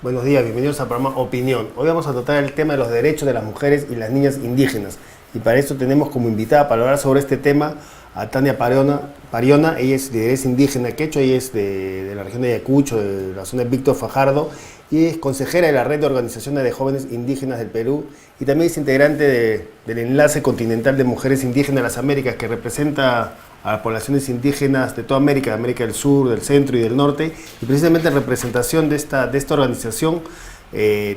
Buenos días, bienvenidos al programa Opinión. Hoy vamos a tratar el tema de los derechos de las mujeres y las niñas indígenas. Y para eso tenemos como invitada para hablar sobre este tema a Tania Pariona. Ella es lideresa indígena quechua, ella es de la región de Ayacucho, de la zona de Víctor Fajardo, y es consejera de la Red de Organizaciones de Jóvenes Indígenas del Perú, y también es integrante del Enlace Continental de Mujeres Indígenas de las Américas, que representa a las poblaciones indígenas de toda América, de América del Sur, del Centro y del Norte, y precisamente en representación de esta organización,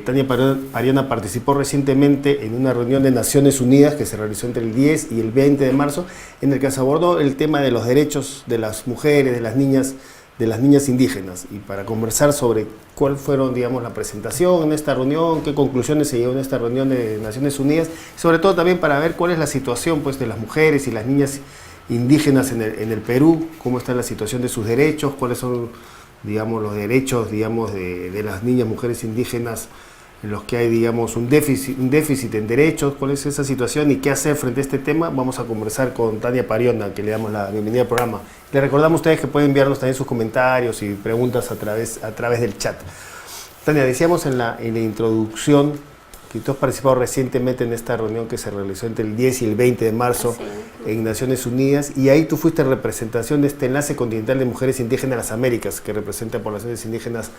Tania Pariona participó recientemente en una reunión de Naciones Unidas que se realizó entre el 10 y el 20 de marzo, en el que se abordó el tema de los derechos de las mujeres, de las niñas indígenas, y para conversar sobre cuál fueron, digamos, la presentación en esta reunión, qué conclusiones se llegó en esta reunión de Naciones Unidas, sobre todo también para ver cuál es la situación, pues, de las mujeres y las niñas indígenas en el Perú, cómo está la situación de sus derechos, cuáles son, digamos, los derechos, digamos, de las niñas, mujeres indígenas, en los que hay, digamos, un déficit en derechos, cuál es esa situación y qué hacer frente a este tema. Vamos a conversar con Tania Pariona, que le damos la bienvenida al programa. Le recordamos a ustedes que pueden enviarnos también sus comentarios y preguntas a través del chat. Tania, decíamos en la introducción que tú has participado recientemente en esta reunión que se realizó entre el 10 y el 20 de marzo en Naciones Unidas, y ahí tú fuiste en representación de este Enlace Continental de Mujeres Indígenas de las Américas, que representa a poblaciones indígenas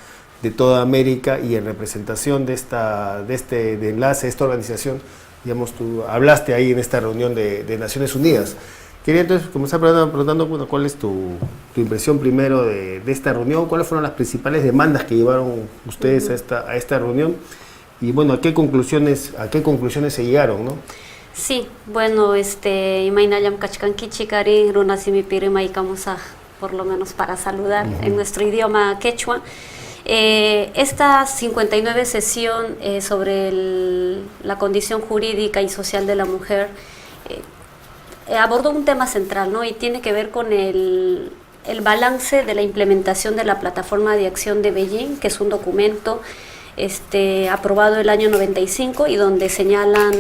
de toda América, y en representación de este enlace, de esta organización, digamos, tú hablaste ahí en esta reunión de Naciones Unidas. Quería entonces comenzar preguntando bueno, cuál es tu impresión primero de esta reunión, cuáles fueron las principales demandas que llevaron ustedes a esta reunión, y bueno, ¿a qué conclusiones se llegaron, no? Sí, bueno, Imaynayam Kachkanki Chikari, Runasimi Pirima y Kamusa, por lo menos para saludar en nuestro idioma quechua. Esta 59 sesión sobre la condición jurídica y social de la mujer abordó un tema central, ¿no? Y tiene que ver con el balance de la implementación de la Plataforma de Acción de Beijing, que es un documento aprobado el año 95 y donde señalan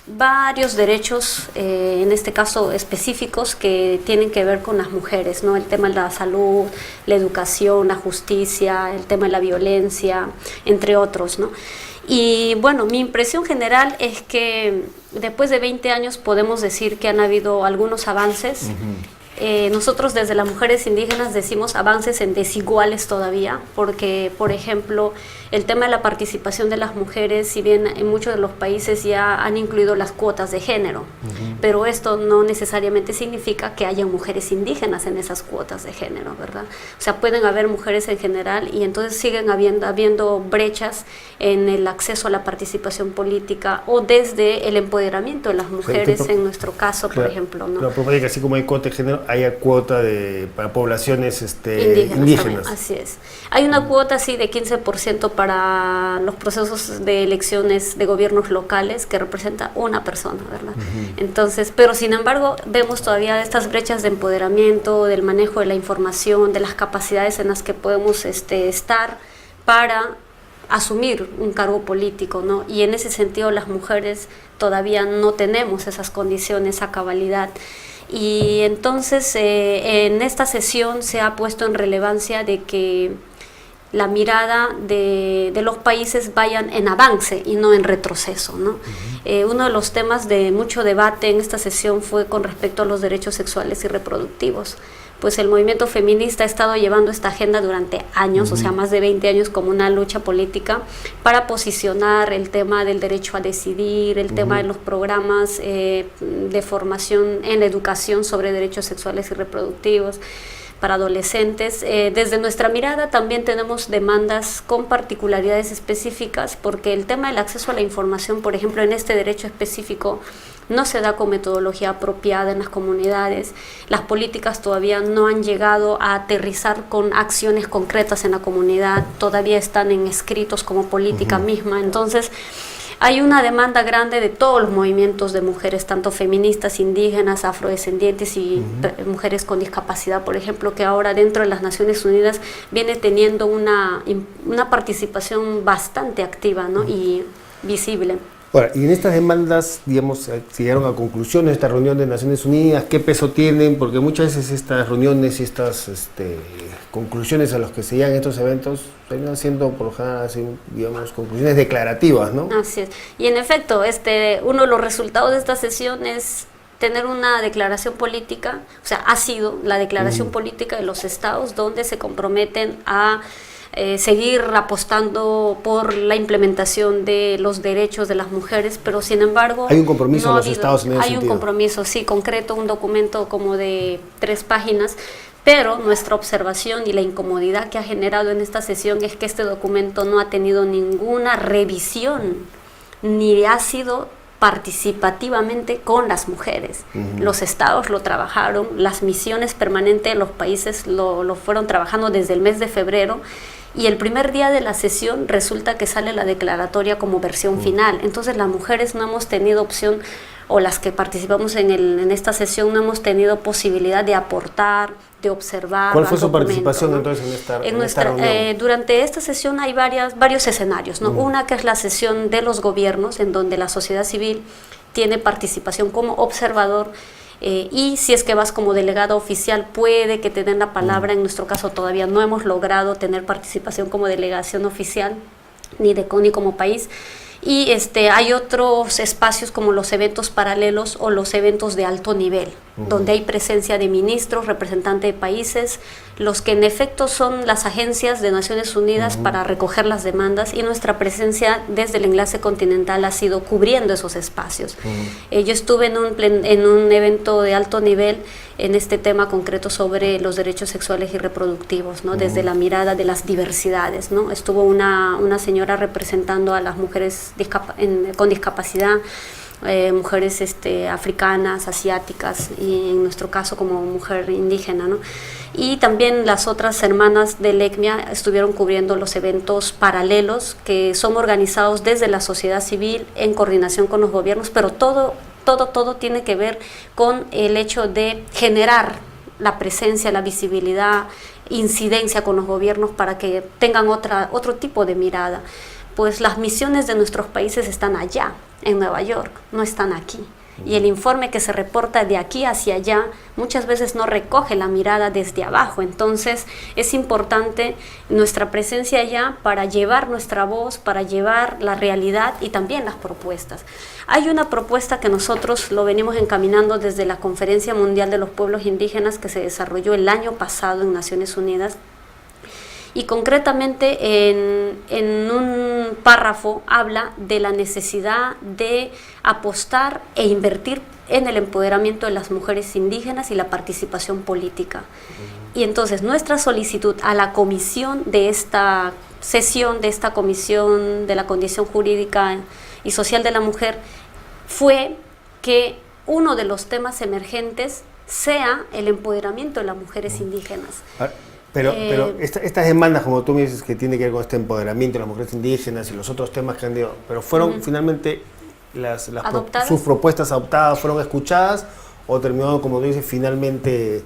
varios derechos, en este caso específicos, que tienen que ver con las mujeres, ¿no? El tema de la salud, la educación, la justicia, el tema de la violencia, entre otros, ¿no? Y bueno, mi impresión general es que después de 20 años podemos decir que han habido algunos avances. Nosotros desde las mujeres indígenas decimos avances en desiguales todavía, porque, por ejemplo, el tema de la participación de las mujeres, si bien en muchos de los países ya han incluido las cuotas de género, pero esto no necesariamente significa que haya mujeres indígenas en esas cuotas de género, ¿verdad? O sea, pueden haber mujeres en general y entonces siguen habiendo brechas en el acceso a la participación política o desde el empoderamiento de las mujeres, en nuestro caso, claro, por ejemplo, ¿no? Pero propone que así como hay cuota de género, haya cuota para poblaciones indígenas. Así es. Hay una cuota así de 15% para los procesos de elecciones de gobiernos locales, que representa una persona, ¿verdad? Entonces, pero sin embargo, vemos todavía estas brechas de empoderamiento, del manejo de la información, de las capacidades en las que podemos estar para asumir un cargo político, ¿no? Y en ese sentido las mujeres todavía no tenemos esas condiciones a cabalidad. Y entonces en esta sesión se ha puesto en relevancia de que la mirada de los países vayan en avance y no en retroceso, ¿no? Uno de los temas de mucho debate en esta sesión fue con respecto a los derechos sexuales y reproductivos. Pues el movimiento feminista ha estado llevando esta agenda durante años, o sea, más de 20 años, como una lucha política para posicionar el tema del derecho a decidir, el tema de los programas de formación en la educación sobre derechos sexuales y reproductivos para adolescentes. Desde nuestra mirada también tenemos demandas con particularidades específicas, porque el tema del acceso a la información, por ejemplo, en este derecho específico, no se da con metodología apropiada en las comunidades. Las políticas todavía no han llegado a aterrizar con acciones concretas en la comunidad, todavía están en escritos como política misma. Entonces, hay una demanda grande de todos los movimientos de mujeres, tanto feministas, indígenas, afrodescendientes y mujeres con discapacidad, por ejemplo, que ahora dentro de las Naciones Unidas viene teniendo una participación bastante activa, ¿no? Y visible. Bueno, y en estas demandas, digamos, se llegaron a conclusiones, esta reunión de Naciones Unidas, ¿qué peso tienen? Porque muchas veces estas reuniones y estas conclusiones a las que se llegan estos eventos terminan siendo, por lo general, así, digamos, conclusiones declarativas, ¿no? Así es. Y en efecto, uno de los resultados de esta sesión es tener una declaración política, o sea, ha sido la declaración política de los estados donde se comprometen a seguir apostando por la implementación de los derechos de las mujeres, pero sin embargo... Hay un compromiso de los estados en ese sentido. Hay un compromiso, sí, concreto, un documento como de 3 páginas, pero nuestra observación y la incomodidad que ha generado en esta sesión es que este documento no ha tenido ninguna revisión, ni ha sido participativamente con las mujeres. Los estados lo trabajaron, las misiones permanentes de los países lo fueron trabajando desde el mes de febrero, y el primer día de la sesión resulta que sale la declaratoria como versión final. Entonces las mujeres no hemos tenido opción, o las que participamos en esta sesión no hemos tenido posibilidad de aportar, de observar. ¿Cuál fue su participación, ¿no?, entonces en esta reunión? Durante esta sesión hay varios escenarios, ¿no? Una que es la sesión de los gobiernos, en donde la sociedad civil tiene participación como observador, y si es que vas como delegado oficial puede que te den la palabra. En nuestro caso todavía no hemos logrado tener participación como delegación oficial ni como país. Y hay otros espacios como los eventos paralelos o los eventos de alto nivel, donde hay presencia de ministros, representantes de países, los que en efecto son las agencias de Naciones Unidas para recoger las demandas, y nuestra presencia desde el enlace continental ha sido cubriendo esos espacios. Yo estuve en un evento de alto nivel en este tema concreto sobre los derechos sexuales y reproductivos, ¿no? Desde la mirada de las diversidades, ¿no? Estuvo una señora representando a las mujeres con discapacidad, mujeres africanas, asiáticas, y en nuestro caso como mujer indígena, ¿no? Y también las otras hermanas del ECMIA estuvieron cubriendo los eventos paralelos que son organizados desde la sociedad civil en coordinación con los gobiernos, pero todo tiene que ver con el hecho de generar la presencia, la visibilidad, incidencia con los gobiernos para que tengan otro tipo de mirada. Pues las misiones de nuestros países están allá, en Nueva York, no están aquí. Y el informe que se reporta de aquí hacia allá muchas veces no recoge la mirada desde abajo. Entonces es importante nuestra presencia allá para llevar nuestra voz, para llevar la realidad y también las propuestas. Hay una propuesta que nosotros lo venimos encaminando desde la Conferencia Mundial de los Pueblos Indígenas que se desarrolló el año pasado en Naciones Unidas. Y concretamente en un párrafo habla de la necesidad de apostar e invertir en el empoderamiento de las mujeres indígenas y la participación política. Y entonces nuestra solicitud a la comisión de esta sesión, de esta comisión de la condición jurídica y social de la mujer, fue que uno de los emergentes sea el empoderamiento de las mujeres indígenas. Pero estas demandas, como tú me dices, que tiene que ver con este empoderamiento de las mujeres indígenas y los otros temas que han ido, pero fueron finalmente sus propuestas adoptadas, fueron escuchadas, o terminó, como tú dices, finalmente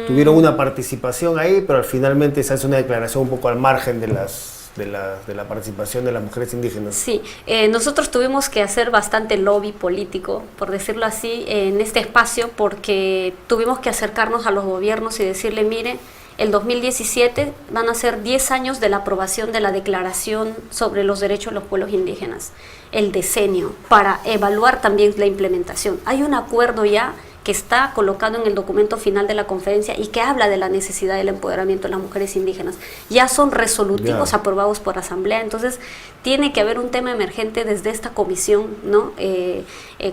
tuvieron una participación ahí, pero finalmente se hace una declaración un poco al margen de la participación de las mujeres indígenas. Sí, nosotros tuvimos que hacer bastante lobby político, por decirlo así, en este espacio, porque tuvimos que acercarnos a los gobiernos y decirle, mire, el 2017 van a ser 10 años de la aprobación de la Declaración sobre los Derechos de los Pueblos Indígenas, el decenio, para evaluar también la implementación. Hay un acuerdo ya que está colocado en el documento final de la conferencia y que habla de la necesidad del empoderamiento de las mujeres indígenas. Ya son resolutivos aprobados por asamblea, entonces tiene que haber un tema emergente desde esta comisión, ¿no?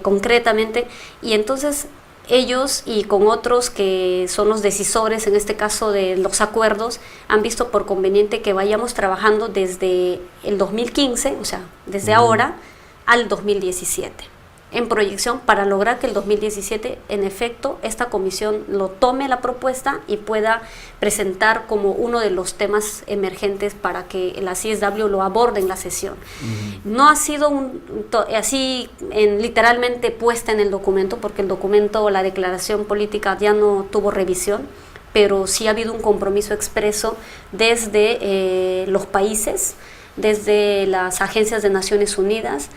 Concretamente, y entonces ellos y con otros que son los decisores, en este caso de los acuerdos, han visto por conveniente que vayamos trabajando desde el 2015, o sea, desde ahora al 2017, en proyección para lograr que el 2017, en efecto, esta comisión lo tome la propuesta y pueda presentar como uno de los temas emergentes para que la CSW lo aborde en la sesión. No ha sido así literalmente puesta en el documento, porque el documento, la declaración política ya no tuvo revisión, pero sí ha habido un compromiso expreso desde los países, desde las agencias de Naciones Unidas,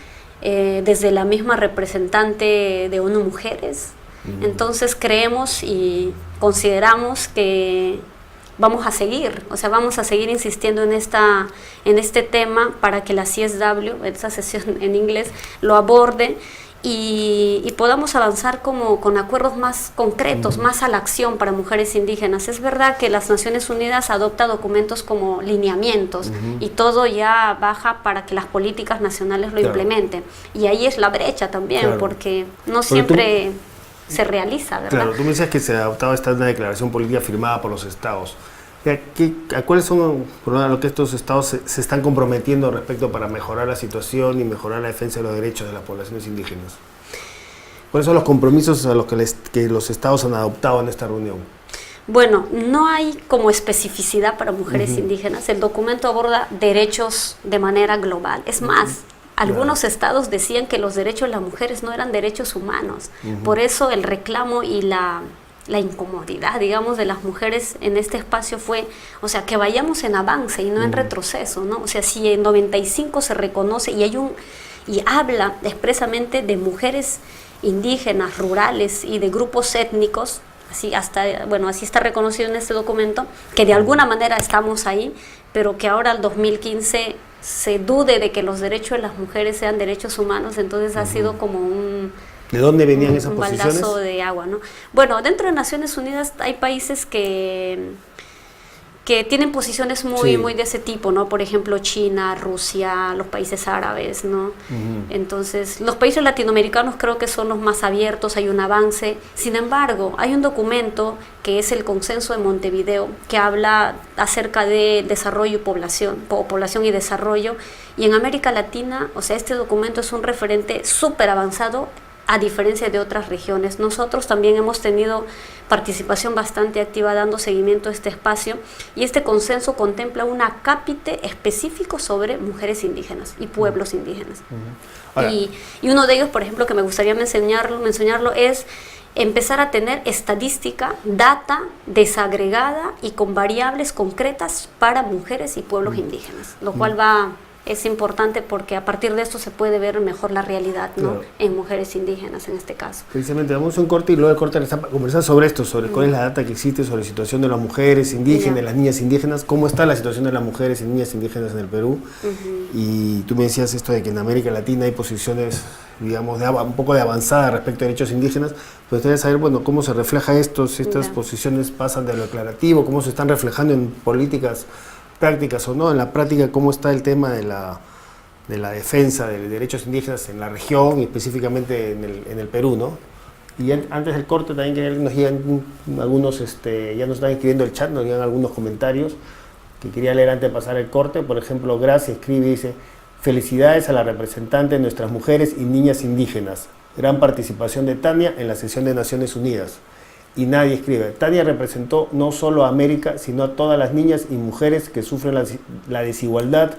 desde la misma representante de ONU Mujeres. Entonces creemos y consideramos que vamos a seguir, o sea, vamos a seguir insistiendo en este tema para que la CSW, esta sesión en inglés, lo aborde y podamos avanzar con acuerdos más concretos, más a la acción para mujeres indígenas. Es verdad que las Naciones Unidas adopta documentos como lineamientos y todo ya baja para que las políticas nacionales lo implementen. Y ahí es la brecha también, porque no siempre se realiza, ¿verdad? Claro, tú me decías que se adoptaba una declaración política firmada por los estados. ¿A cuáles son lo que estos estados se están comprometiendo respecto para mejorar la situación y mejorar la defensa de los derechos de las poblaciones indígenas? ¿Cuáles son los compromisos a los que los estados han adoptado en esta reunión? Bueno, no hay como especificidad para mujeres indígenas. El documento aborda derechos de manera global. Es más, algunos estados decían que los derechos de las mujeres no eran derechos humanos. Por eso el reclamo y la incomodidad, digamos, de las mujeres en este espacio fue, o sea, que vayamos en avance y no en retroceso, ¿no? O sea, si en 95 se reconoce y habla expresamente de mujeres indígenas, rurales y de grupos étnicos, así está reconocido en este documento, que de alguna manera estamos ahí, pero que ahora el 2015 se dude de que los derechos de las mujeres sean derechos humanos, entonces ha sido como ¿De dónde venían esas un posiciones? baldazo de agua, ¿no? Bueno, dentro de Naciones Unidas hay países que tienen posiciones muy de ese tipo, ¿no? Por ejemplo, China, Rusia, los países árabes, ¿no? Entonces, los países latinoamericanos creo que son los más abiertos, hay un avance. Sin embargo, hay un documento que es el Consenso de Montevideo, que habla acerca de desarrollo y población y desarrollo. Y en América Latina, o sea, este documento es un referente súper avanzado, a diferencia de otras regiones. Nosotros también hemos tenido participación bastante activa dando seguimiento a este espacio y este consenso contempla un acápite específico sobre mujeres indígenas y pueblos indígenas. Y uno de ellos, por ejemplo, que me gustaría mencionarlo es empezar a tener estadística, data desagregada y con variables concretas para mujeres y pueblos indígenas, lo cual es importante porque a partir de esto se puede ver mejor la realidad, ¿no? Claro. En mujeres indígenas en este caso. Precisamente, damos un corte y luego del corte empezamos a conversar sobre esto, sobre cuál es la data que existe sobre la situación de las mujeres indígenas, de las niñas indígenas, cómo está la situación de las mujeres y niñas indígenas en el Perú. Y tú me decías esto de que en América Latina hay posiciones, digamos, un poco de avanzada respecto a derechos indígenas. Pues ustedes saber, bueno, cómo se refleja esto, si estas posiciones pasan de lo declarativo, cómo se están reflejando en políticas prácticas o no, en la práctica, cómo está el tema de la defensa de derechos indígenas en la región y específicamente en el Perú, ¿no? Y antes del corte también que nos llegan algunos, ya nos están escribiendo el chat, nos llegan algunos comentarios que quería leer antes de pasar el corte. Por ejemplo, Gracia escribe y dice: felicidades a la representante de nuestras mujeres y niñas indígenas, gran participación de Tania en la sesión de Naciones Unidas. Y nadie escribe: Tania representó no solo a América, sino a todas las niñas y mujeres que sufren la desigualdad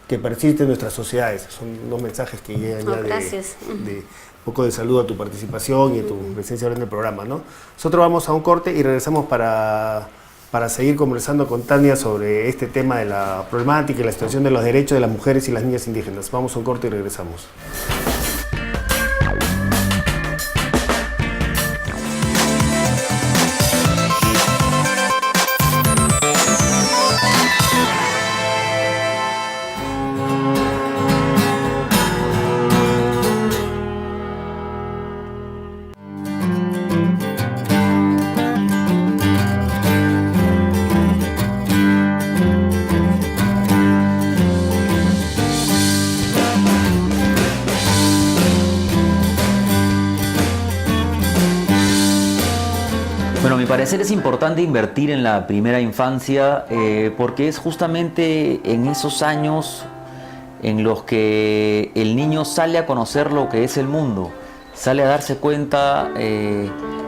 que persiste en nuestras sociedades. Son unos mensajes que llegan ya de un poco de saludo a tu participación y a tu presencia ahora en el programa, ¿no? Nosotros vamos a un corte y regresamos para seguir conversando con Tania sobre este tema de la problemática y la situación de los derechos de las mujeres y las niñas indígenas. Vamos a un corte y regresamos. Bueno, a mi parecer es importante invertir en la primera infancia porque es justamente en esos años en los que el niño sale a conocer lo que es el mundo, sale a darse cuenta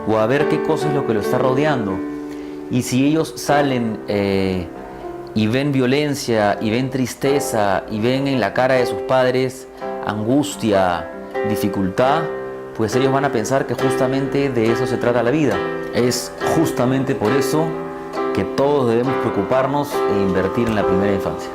o a ver qué cosa es lo que lo está rodeando. Y si ellos salen y ven violencia, y ven tristeza, y ven en la cara de sus padres angustia, dificultad, pues ellos van a pensar que justamente de eso se trata la vida. Es justamente por eso que todos debemos preocuparnos e invertir en la primera infancia.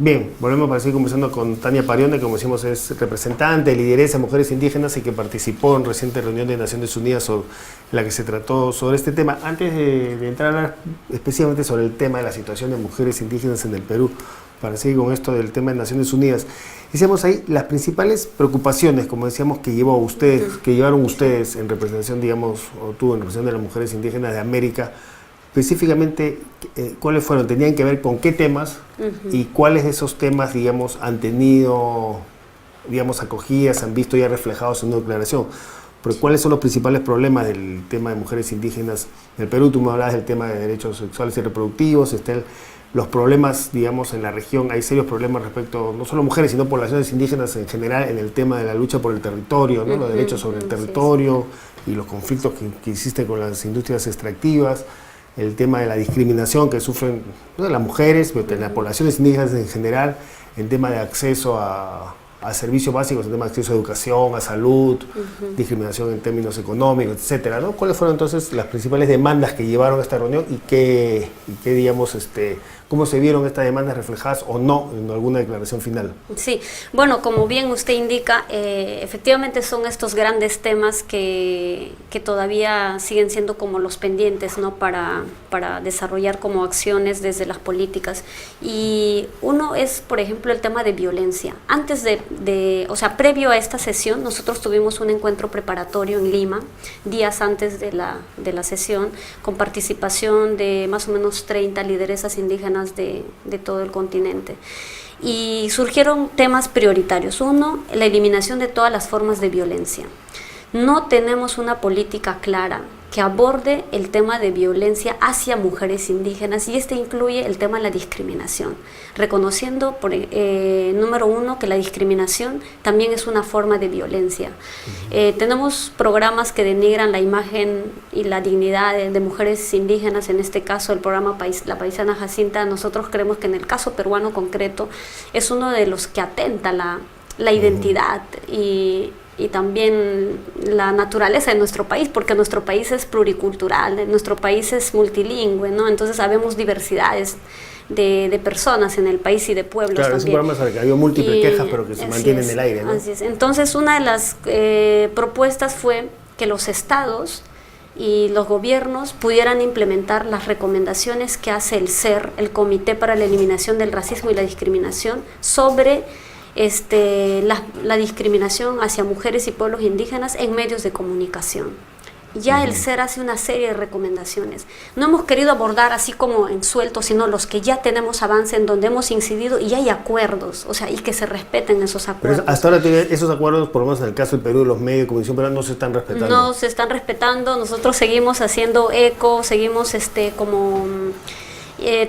Bien, volvemos para seguir conversando con Tania Pariona, que como decimos es representante, lideresa de mujeres indígenas y que participó en reciente reunión de Naciones Unidas en la que se trató sobre este tema. Antes de entrar a hablar específicamente sobre el tema de la situación de mujeres indígenas en el Perú, para seguir con esto del tema de Naciones Unidas, decíamos ahí las principales preocupaciones, como decíamos, que llevaron ustedes en representación, digamos, o tú en representación de las mujeres indígenas de América. Específicamente, ¿cuáles fueron? ¿Tenían que ver con qué temas? Y cuáles de esos temas, digamos, han tenido, digamos, acogidas, han visto ya reflejados en una declaración? Porque ¿cuáles son los principales problemas del tema de mujeres indígenas en el Perú? Tú me hablabas del tema de derechos sexuales y reproductivos, los problemas, digamos, en la región, hay serios problemas respecto, no solo mujeres, sino poblaciones indígenas en general, en el tema de la lucha por el territorio, ¿no? Los derechos sobre el territorio y los conflictos que existen con las industrias extractivas. El tema de la discriminación que sufren las mujeres, pero las poblaciones indígenas en general, el tema de acceso a servicios básicos, el tema de acceso a educación, a salud, discriminación en términos económicos, etcétera, ¿no? ¿Cuáles fueron entonces las principales demandas que llevaron a esta reunión y qué digamos, cómo se vieron estas demandas reflejadas o no en alguna declaración final? Sí, bueno, como bien usted indica, efectivamente son estos grandes temas que todavía siguen siendo como los pendientes, ¿no? para desarrollar como acciones desde las políticas. Y uno es, por ejemplo, el tema de violencia. Antes o sea, previo a esta sesión, nosotros tuvimos un encuentro preparatorio en Lima, días antes de la sesión, con participación de más o menos 30 lideresas indígenas de todo el continente. Y surgieron temas prioritarios. Uno, la eliminación de todas las formas de violencia. No tenemos una política clara que aborde el tema de violencia hacia mujeres indígenas, y incluye el tema de la discriminación, reconociendo, número uno, que la discriminación también es una forma de violencia. Tenemos programas que denigran la imagen y la dignidad de mujeres indígenas, en este caso el programa La Paisana Jacinta. Nosotros creemos que en el caso peruano concreto es uno de los que atenta la identidad y también la naturaleza de nuestro país, porque nuestro país es pluricultural, nuestro país es multilingüe, ¿no? Entonces sabemos diversidades de personas en el país y de pueblos. Claro, también. Es un programa que había múltiples quejas, pero que se mantienen en el aire, ¿no? Así es. Entonces una de las propuestas fue que los estados y los gobiernos pudieran implementar las recomendaciones que hace el CER, el Comité para la Eliminación del Racismo y la Discriminación, sobre la discriminación hacia mujeres y pueblos indígenas en medios de comunicación. Ya el CER hace una serie de recomendaciones. No hemos querido abordar así como en suelto, sino los que ya tenemos avance, en donde hemos incidido y hay acuerdos, o sea, y que se respeten esos acuerdos. Pero hasta ahora esos acuerdos, por lo menos en el caso del Perú, los medios de comunicación, pero no se están respetando. No se están respetando. Nosotros seguimos haciendo eco, seguimos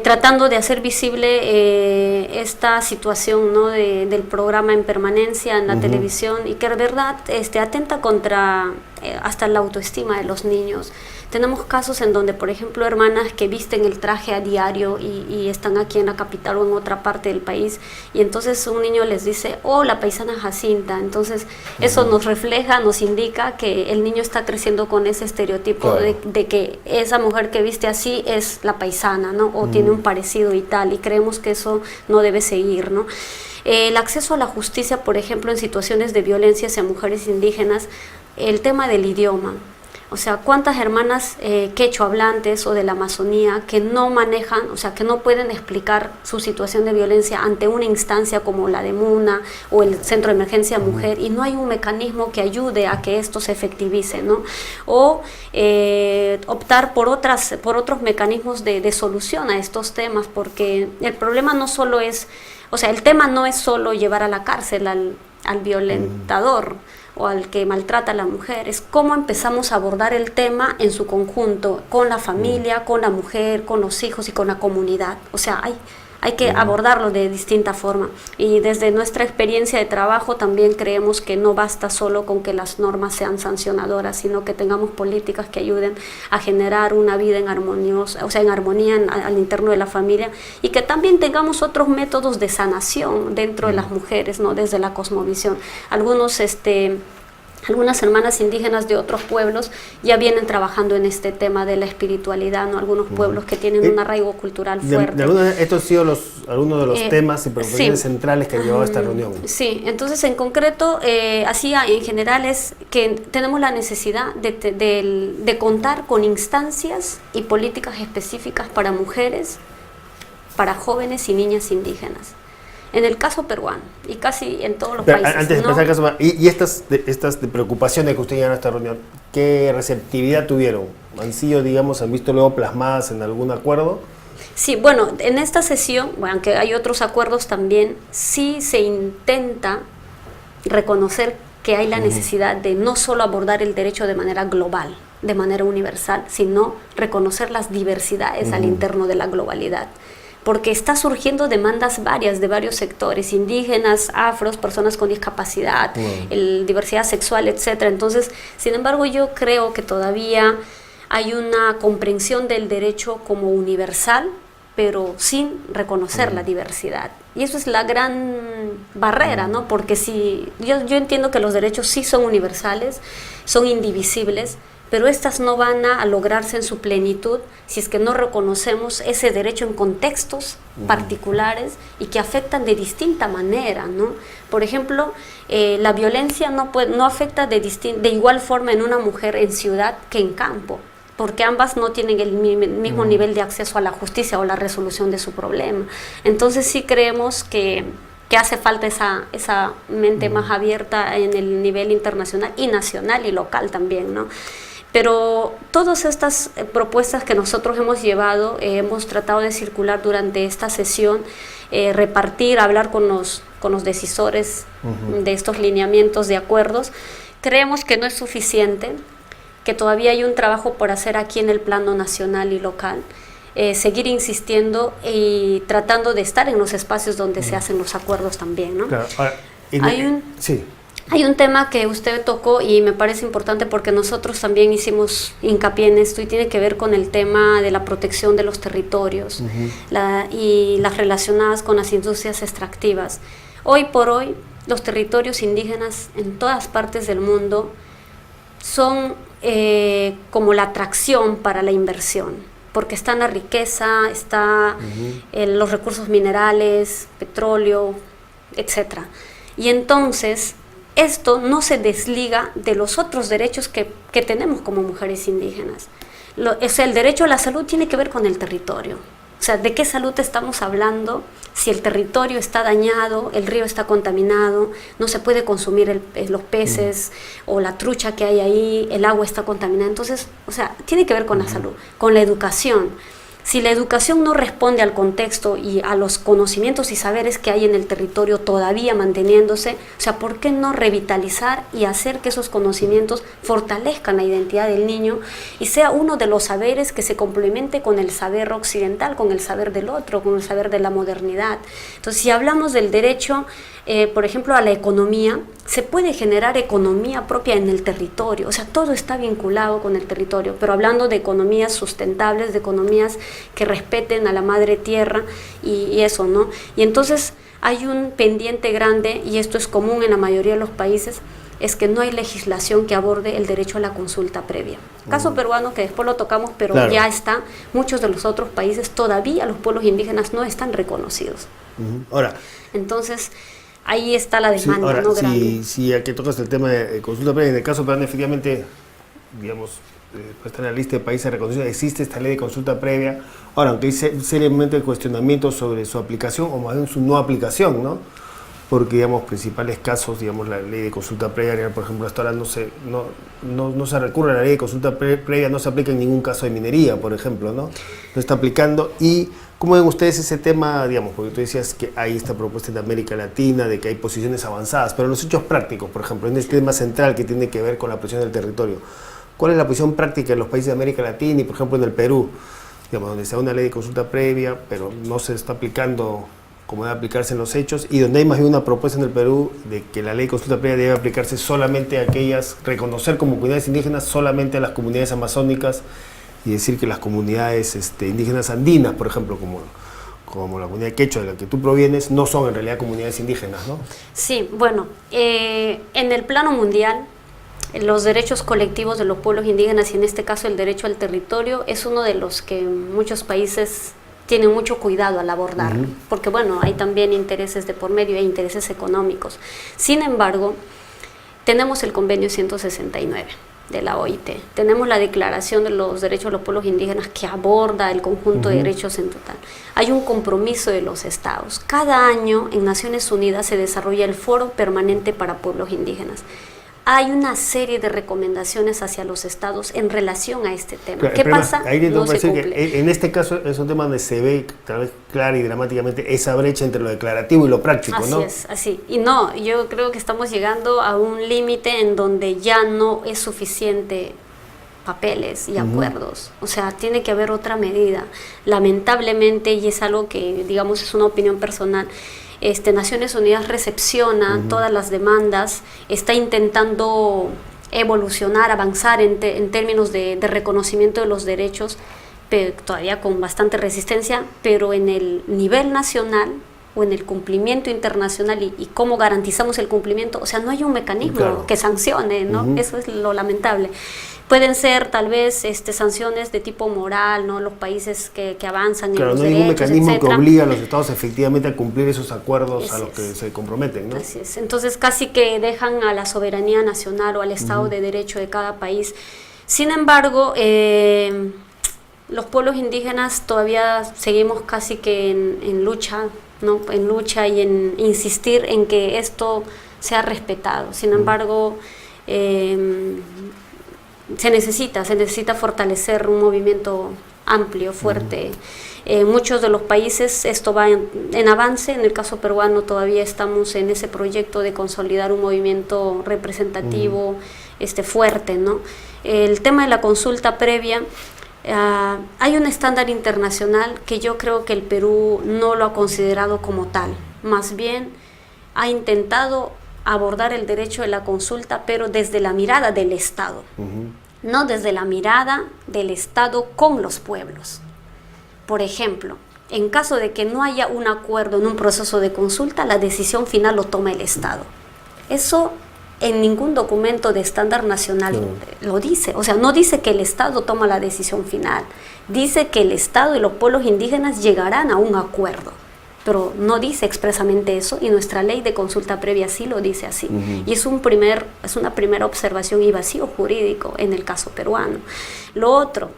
tratando de hacer visible esta situación, ¿no? del programa en permanencia en la televisión, y que de verdad atenta contra hasta la autoestima de los niños. Tenemos casos en donde, por ejemplo, hermanas que visten el traje a diario y están aquí en la capital o en otra parte del país, y entonces un niño les dice, oh, la paisana Jacinta. Entonces eso nos refleja, nos indica que el niño está creciendo con ese estereotipo, claro, de que esa mujer que viste así es la paisana, ¿no? O tiene un parecido y tal, y creemos que eso no debe seguir, ¿no? El acceso a la justicia, por ejemplo, en situaciones de violencia hacia mujeres indígenas, el tema del idioma. O sea, ¿cuántas hermanas quechua hablantes o de la Amazonía que no manejan, o sea, que no pueden explicar su situación de violencia ante una instancia como la de MUNA o el Centro de Emergencia Mujer, y no hay un mecanismo que ayude a que esto se efectivice, ¿no? O optar por otros mecanismos de solución a estos temas, porque el problema no solo es, o sea, el tema no es solo llevar a la cárcel al violentador o al que maltrata a la mujer, es cómo empezamos a abordar el tema en su conjunto, con la familia, con la mujer, con los hijos y con la comunidad. O sea, hay que abordarlo de distinta forma. Y desde nuestra experiencia de trabajo también creemos que no basta solo con que las normas sean sancionadoras, sino que tengamos políticas que ayuden a generar una vida en armonía al interno de la familia, y que también tengamos otros métodos de sanación dentro de las mujeres, ¿no? Desde la cosmovisión. Algunos algunas hermanas indígenas de otros pueblos ya vienen trabajando en este tema de la espiritualidad, ¿no? Algunos pueblos que tienen un arraigo cultural fuerte. Estos han sido algunos de los temas y preocupaciones centrales que han llevado a esta reunión. Sí, entonces en concreto, así en general es que tenemos la necesidad de contar con instancias y políticas específicas para mujeres, para jóvenes y niñas indígenas. En el caso peruano y casi en todos los países. Antes de pasar al caso, y estas preocupaciones que ustedes llegan a esta reunión, ¿qué receptividad tuvieron? ¿Han sido, digamos, han visto luego plasmadas en algún acuerdo? Sí, bueno, en esta sesión, bueno, aunque hay otros acuerdos también, sí se intenta reconocer que hay la necesidad de no solo abordar el derecho de manera global, de manera universal, sino reconocer las diversidades al interno de la globalidad. Porque está surgiendo demandas varias de varios sectores, indígenas, afros, personas con discapacidad, diversidad sexual, etc. Entonces, sin embargo, yo creo que todavía hay una comprensión del derecho como universal, pero sin reconocer la diversidad. Y eso es la gran barrera, ¿no? Porque si yo entiendo que los derechos sí son universales, son indivisibles, pero estas no van a lograrse en su plenitud si es que no reconocemos ese derecho en contextos particulares y que afectan de distinta manera, ¿no? Por ejemplo, la violencia no afecta de igual forma en una mujer en ciudad que en campo, porque ambas no tienen el mismo nivel de acceso a la justicia o la resolución de su problema. Entonces sí creemos que hace falta esa mente más abierta en el nivel internacional y nacional y local también, ¿no? Pero todas estas propuestas que nosotros hemos llevado, hemos tratado de circular durante esta sesión, repartir, hablar con los decisores de estos lineamientos de acuerdos. Creemos que no es suficiente, que todavía hay un trabajo por hacer aquí en el plano nacional y local. Seguir insistiendo y tratando de estar en los espacios donde se hacen los acuerdos también, ¿no? Claro. Ahora, Hay un tema que usted tocó y me parece importante porque nosotros también hicimos hincapié en esto y tiene que ver con el tema de la protección de los territorios y las relacionadas con las industrias extractivas. Hoy por hoy, los territorios indígenas en todas partes del mundo son como la atracción para la inversión, porque está en la riqueza, está en los recursos minerales, petróleo, etc. Y entonces esto no se desliga de los otros derechos que tenemos como mujeres indígenas. El derecho a la salud tiene que ver con el territorio. O sea, ¿de qué salud estamos hablando si el territorio está dañado, el río está contaminado, no se puede consumir los peces o la trucha que hay ahí, el agua está contaminada? Entonces, o sea, tiene que ver con la salud, con la educación. Si la educación no responde al contexto y a los conocimientos y saberes que hay en el territorio todavía manteniéndose, o sea, ¿por qué no revitalizar y hacer que esos conocimientos fortalezcan la identidad del niño y sea uno de los saberes que se complemente con el saber occidental, con el saber del otro, con el saber de la modernidad? Entonces, si hablamos del derecho, por ejemplo, a la economía, se puede generar economía propia en el territorio, o sea, todo está vinculado con el territorio, pero hablando de economías sustentables, de economías que respeten a la madre tierra y eso, ¿no? Y entonces hay un pendiente grande, y esto es común en la mayoría de los países, es que no hay legislación que aborde el derecho a la consulta previa. Caso peruano, que después lo tocamos, pero claro, ya está, muchos de los otros países todavía los pueblos indígenas no están reconocidos. Ahora, entonces, ahí está la demanda, ahora, ¿no? Grande. Si aquí tocas el tema de consulta previa, en el caso peruano, efectivamente, digamos, está en la lista de países reconocidos, existe esta ley de consulta previa. Ahora, aunque hay seriamente cuestionamientos sobre su aplicación o más bien su no aplicación, ¿no? Porque, digamos, principales casos, digamos, la ley de consulta previa, por ejemplo, hasta ahora no se recurre a la ley de consulta previa, no se aplica en ningún caso de minería, por ejemplo, ¿no? No está aplicando. ¿Y cómo ven ustedes ese tema, digamos, porque tú decías que hay esta propuesta de América Latina, de que hay posiciones avanzadas, pero los hechos prácticos, por ejemplo, en este tema central que tiene que ver con la presión del territorio, ¿cuál es la posición práctica en los países de América Latina y, por ejemplo, en el Perú, digamos, donde se da una ley de consulta previa, pero no se está aplicando como debe aplicarse en los hechos, y donde hay más bien una propuesta en el Perú de que la ley de consulta previa debe aplicarse solamente a aquellas, reconocer como comunidades indígenas solamente a las comunidades amazónicas y decir que las comunidades indígenas andinas, por ejemplo, como la comunidad quechua de la que tú provienes, no son en realidad comunidades indígenas, ¿no? Sí, bueno, en el plano mundial los derechos colectivos de los pueblos indígenas, y en este caso el derecho al territorio, es uno de los que muchos países tienen mucho cuidado al abordarlo, porque bueno, hay también intereses de por medio, hay intereses económicos. Sin embargo, tenemos el convenio 169 de la OIT, tenemos la Declaración de los Derechos de los Pueblos Indígenas que aborda el conjunto de derechos en total. Hay un compromiso de los estados. Cada año en Naciones Unidas se desarrolla el Foro Permanente para Pueblos Indígenas. Hay una serie de recomendaciones hacia los estados en relación a este tema. Claro, ¿Qué pasa? No se cumple. que en este caso es un tema donde se ve tal vez clara y dramáticamente esa brecha entre lo declarativo y lo práctico, así ¿no? Es, así. Y no, yo creo que estamos llegando a un límite en donde ya no es suficiente papeles y acuerdos. O sea, tiene que haber otra medida. Lamentablemente, y es algo que, digamos, es una opinión personal, Naciones Unidas recepciona todas las demandas, está intentando evolucionar, avanzar en términos de reconocimiento de los derechos, pero todavía con bastante resistencia, pero en el nivel nacional o en el cumplimiento internacional y cómo garantizamos el cumplimiento, o sea, no hay un mecanismo que sancione, ¿no? Eso es lo lamentable. Pueden ser tal vez sanciones de tipo moral, ¿no? Los países que avanzan en los derechos, no hay ningún mecanismo etcétera, que obligue a los estados efectivamente a cumplir esos acuerdos Así a los que es. se comprometen, ¿no? Así es. Entonces casi que dejan a la soberanía nacional o al Estado de Derecho de cada país. Sin embargo, los pueblos indígenas todavía seguimos casi que en lucha, ¿no? En lucha y en insistir en que esto sea respetado. Sin embargo, se necesita fortalecer un movimiento amplio, fuerte. Muchos de los países esto va en avance. En el caso peruano todavía estamos en ese proyecto de consolidar un movimiento representativo fuerte, ¿no? El tema de la consulta previa, hay un estándar internacional que yo creo que el Perú no lo ha considerado como tal. Más bien ha intentado abordar el derecho de la consulta, pero desde la mirada del Estado, no desde la mirada del Estado con los pueblos. Por ejemplo, en caso de que no haya un acuerdo en un proceso de consulta, la decisión final lo toma el Estado. Eso en ningún documento de estándar nacional lo dice. O sea, no dice que el Estado toma la decisión final, dice que el Estado y los pueblos indígenas llegarán a un acuerdo. Pero no dice expresamente eso, y nuestra ley de consulta previa sí lo dice así. Y es una primera observación y vacío jurídico en el caso peruano. Lo otro,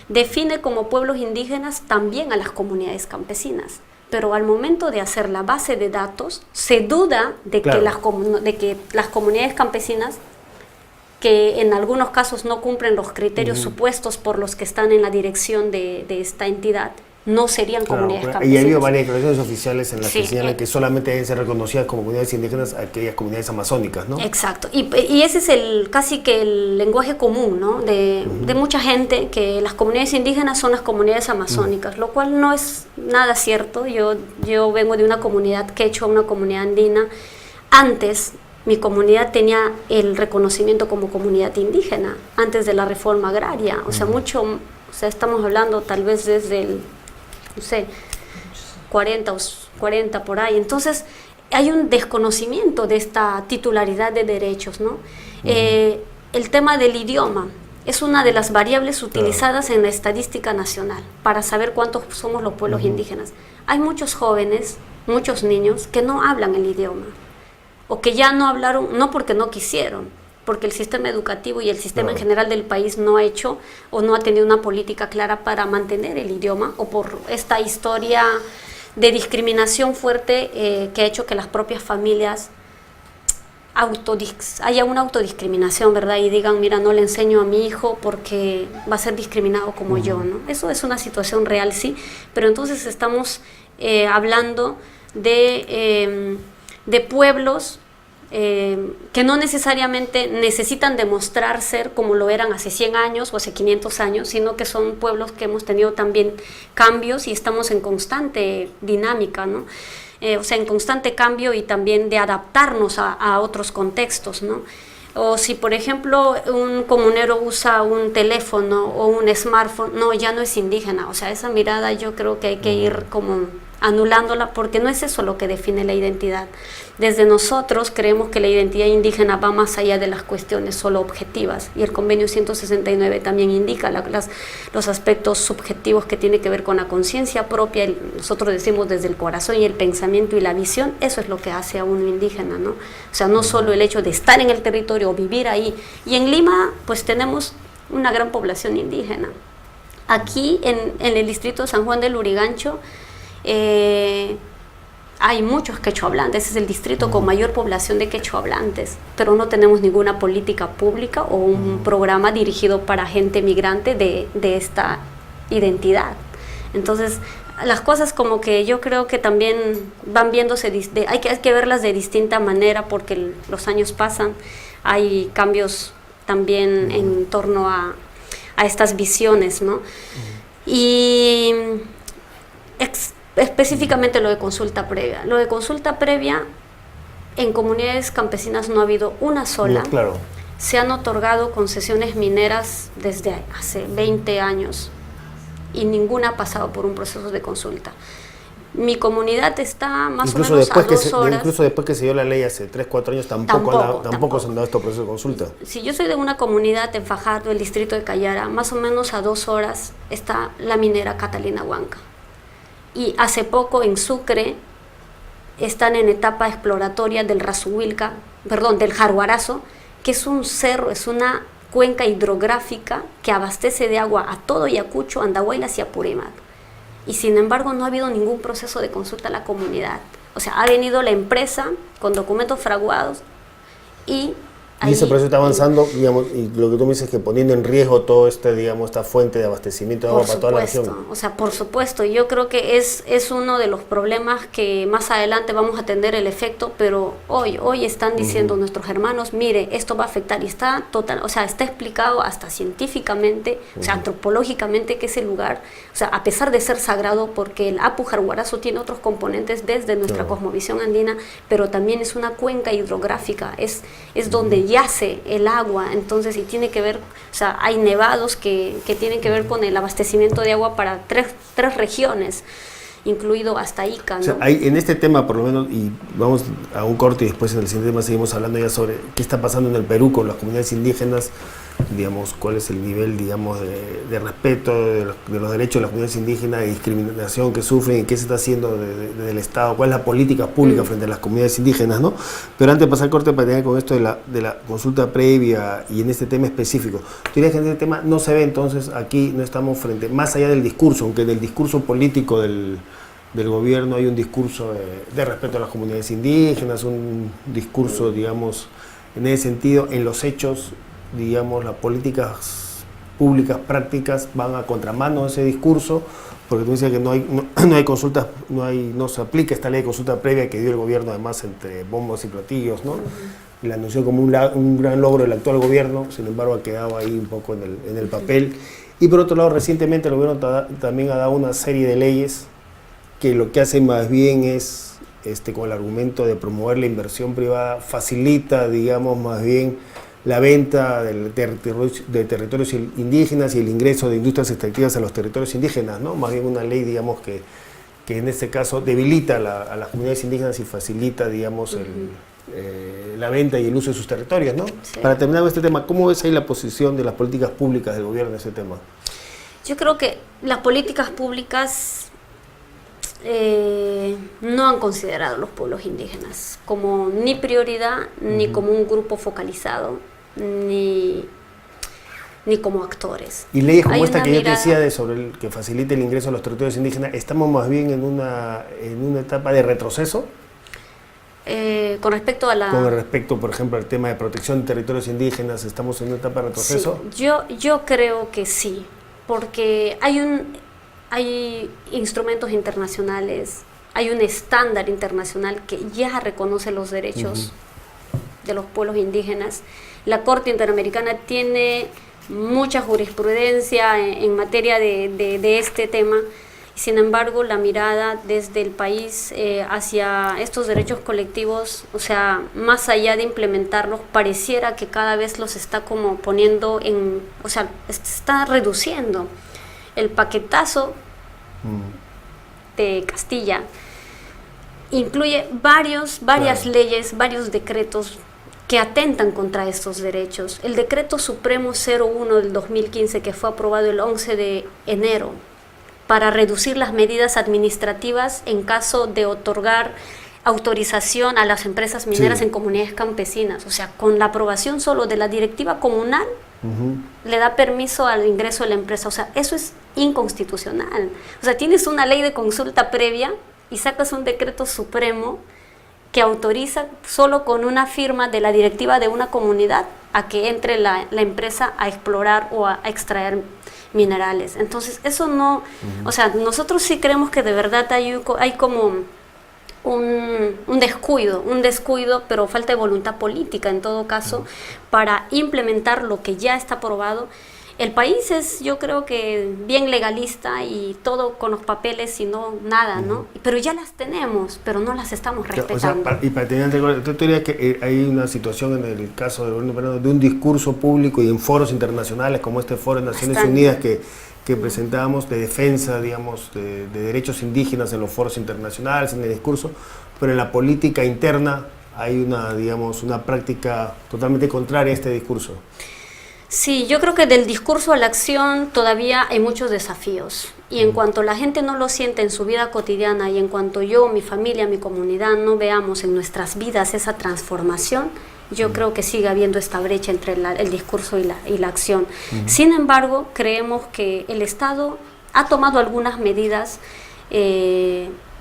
define como pueblos indígenas también a las comunidades campesinas, pero al momento de hacer la base de datos se duda de que las comunidades campesinas, que en algunos casos no cumplen los criterios supuestos por los que están en la dirección de esta entidad, no serían comunidades campesinas. Y ha habido varias declaraciones oficiales en las que Sí, señalan que solamente deben ser reconocidas como comunidades indígenas aquellas comunidades amazónicas, ¿no? Exacto, y ese es casi que el lenguaje común, ¿no? de mucha gente, que las comunidades indígenas son las comunidades amazónicas, lo cual no es nada cierto. Yo vengo de una comunidad quechua, una comunidad andina. Antes mi comunidad tenía el reconocimiento como comunidad indígena, antes de la reforma agraria, o sea, estamos hablando tal vez desde el 40 por ahí. Entonces hay un desconocimiento de esta titularidad de derechos, ¿no? El tema del idioma es una de las variables utilizadas en la estadística nacional para saber cuántos somos los pueblos indígenas. Hay muchos jóvenes, muchos niños que no hablan el idioma, o que ya no hablaron, no porque no quisieron, porque el sistema educativo y el sistema en general del país no ha hecho o no ha tenido una política clara para mantener el idioma, o por esta historia de discriminación fuerte que ha hecho que las propias familias haya una autodiscriminación, ¿verdad? Y digan, mira, no le enseño a mi hijo porque va a ser discriminado como yo, ¿no? Eso es una situación real, sí, pero entonces estamos hablando de pueblos que no necesariamente necesitan demostrar ser como lo eran hace 100 años o hace 500 años, sino que son pueblos que hemos tenido también cambios y estamos en constante dinámica, ¿no? O sea, en constante cambio y también de adaptarnos a otros contextos, ¿no? O si, por ejemplo, un comunero usa un teléfono o un smartphone, no, ya no es indígena. O sea, esa mirada yo creo que hay que ir como anulándola, porque no es eso lo que define la identidad. Desde nosotros creemos que la identidad indígena va más allá de las cuestiones solo objetivas, y el convenio 169 también indica los aspectos subjetivos que tienen que ver con la conciencia propia. Nosotros decimos desde el corazón y el pensamiento y la visión, eso es lo que hace a uno indígena, ¿no? O sea, no solo el hecho de estar en el territorio o vivir ahí. Y en Lima pues tenemos una gran población indígena. Aquí en el distrito de San Juan del Lurigancho hay muchos quechohablantes, es el distrito con mayor población de quechohablantes, pero no tenemos ninguna política pública o un programa dirigido para gente migrante de esta identidad. Entonces, las cosas como que yo creo que también van viéndose, hay que verlas de distinta manera, porque los años pasan, hay cambios también en torno a estas visiones, ¿no? Y específicamente lo de consulta previa. Lo de consulta previa, en comunidades campesinas no ha habido una sola. Claro. Se han otorgado concesiones mineras desde hace 20 años y ninguna ha pasado por un proceso de consulta. Mi comunidad está más incluso o menos después a 2 horas. Incluso después que se dio la ley hace 3, 4 años, tampoco se han dado estos procesos de consulta. Si yo soy de una comunidad en Fajardo, el distrito de Callara, más o menos a 2 horas está la minera Catalina Huanca. Y hace poco en Sucre están en etapa exploratoria del del Jaguarazo, que es un cerro, es una cuenca hidrográfica que abastece de agua a todo Ayacucho, Andahuaylas y Apurímac. Y sin embargo no ha habido ningún proceso de consulta a la comunidad. O sea, ha venido la empresa con documentos fraguados y ese proceso está avanzando, digamos, y lo que tú me dices es que poniendo en riesgo todo esta fuente de abastecimiento de agua para toda la región. O sea, por supuesto, yo creo que es uno de los problemas que más adelante vamos a tener el efecto, pero hoy están diciendo nuestros hermanos, mire, esto va a afectar, y está está explicado hasta científicamente, o sea, antropológicamente, que ese lugar, o sea, a pesar de ser sagrado, porque el Apu Jaguarazo tiene otros componentes desde nuestra cosmovisión andina, pero también es una cuenca hidrográfica, es donde yace el agua, entonces, y tiene que ver, o sea, hay nevados que tienen que ver con el abastecimiento de agua para tres regiones, incluido hasta Ica, ¿no? O sea, en este tema, por lo menos, y vamos a un corte y después en el siguiente tema seguimos hablando ya sobre qué está pasando en el Perú con las comunidades indígenas, digamos, cuál es el nivel, digamos, de respeto de los derechos de las comunidades indígenas, de discriminación que sufren y qué se está haciendo desde el Estado, cuál es la política pública frente a las comunidades indígenas, ¿no? Pero antes de pasar al corte, para tener con esto de la consulta previa y en este tema específico, tú dirías que en este tema no se ve, entonces aquí no estamos más allá del discurso, aunque del discurso político del gobierno hay un discurso de respeto a las comunidades indígenas, un discurso, digamos, en ese sentido, en los hechos, digamos, las políticas públicas prácticas van a contramano de ese discurso, porque tú dices que no hay consultas, no se aplica esta ley de consulta previa que dio el gobierno, además, entre bombos y platillos, ¿no? Y la anunció como un gran logro del actual gobierno, sin embargo ha quedado ahí un poco en el papel. Y por otro lado, recientemente el gobierno también ha dado una serie de leyes que lo que hace más bien es, con el argumento de promover la inversión privada, facilita, digamos, más bien la venta de territorios indígenas y el ingreso de industrias extractivas a los territorios indígenas, ¿no? Más bien una ley, digamos, que en este caso debilita a las comunidades indígenas y facilita, digamos, la venta y el uso de sus territorios, ¿no? Sí. Para terminar este tema, ¿cómo ves ahí la posición de las políticas públicas del gobierno en ese tema? Yo creo que las políticas públicas no han considerado a los pueblos indígenas como ni prioridad, ni como un grupo focalizado, ni como actores. Y leyes como esta que yo te decía sobre que facilite el ingreso a los territorios indígenas, ¿estamos más bien en una etapa de retroceso? Con respecto a la... Con respecto, por ejemplo, al tema de protección de territorios indígenas, ¿estamos en una etapa de retroceso? Sí, yo creo que sí, porque hay instrumentos internacionales, hay un estándar internacional que ya reconoce los derechos de los pueblos indígenas. La Corte Interamericana tiene mucha jurisprudencia en materia de este tema. Sin embargo, la mirada desde el país hacia estos derechos colectivos, o sea, más allá de implementarlos, pareciera que cada vez los está como poniendo o sea, está reduciendo. El paquetazo de Castilla incluye varias leyes, varios decretos que atentan contra estos derechos. El Decreto Supremo 01 del 2015, que fue aprobado el 11 de enero, para reducir las medidas administrativas en caso de otorgar autorización a las empresas mineras en comunidades campesinas. O sea, con la aprobación solo de la directiva comunal, le da permiso al ingreso de la empresa. O sea, eso es inconstitucional. O sea, tienes una ley de consulta previa y sacas un decreto supremo que autoriza solo con una firma de la directiva de una comunidad a que entre la empresa a explorar o a extraer minerales. Entonces, eso no... O sea, nosotros sí creemos que de verdad hay como un descuido, pero falta de voluntad política en todo caso para implementar lo que ya está aprobado. El país es, yo creo que bien legalista y todo con los papeles y no nada, ¿no? Pero ya las tenemos, pero no las estamos respetando. O sea, y para tener, ¿tú dirías que hay una situación en el caso del gobierno peruano de un discurso público y en foros internacionales como este Foro de Naciones Unidas que presentábamos de defensa, digamos, de derechos indígenas en los foros internacionales, en el discurso, pero en la política interna hay una práctica totalmente contraria a este discurso? Sí, yo creo que del discurso a la acción todavía hay muchos desafíos. Y en cuanto la gente no lo siente en su vida cotidiana y en cuanto yo, mi familia, mi comunidad no veamos en nuestras vidas esa transformación, yo creo que sigue habiendo esta brecha entre el discurso y la acción. Sin embargo, creemos que el Estado ha tomado algunas medidas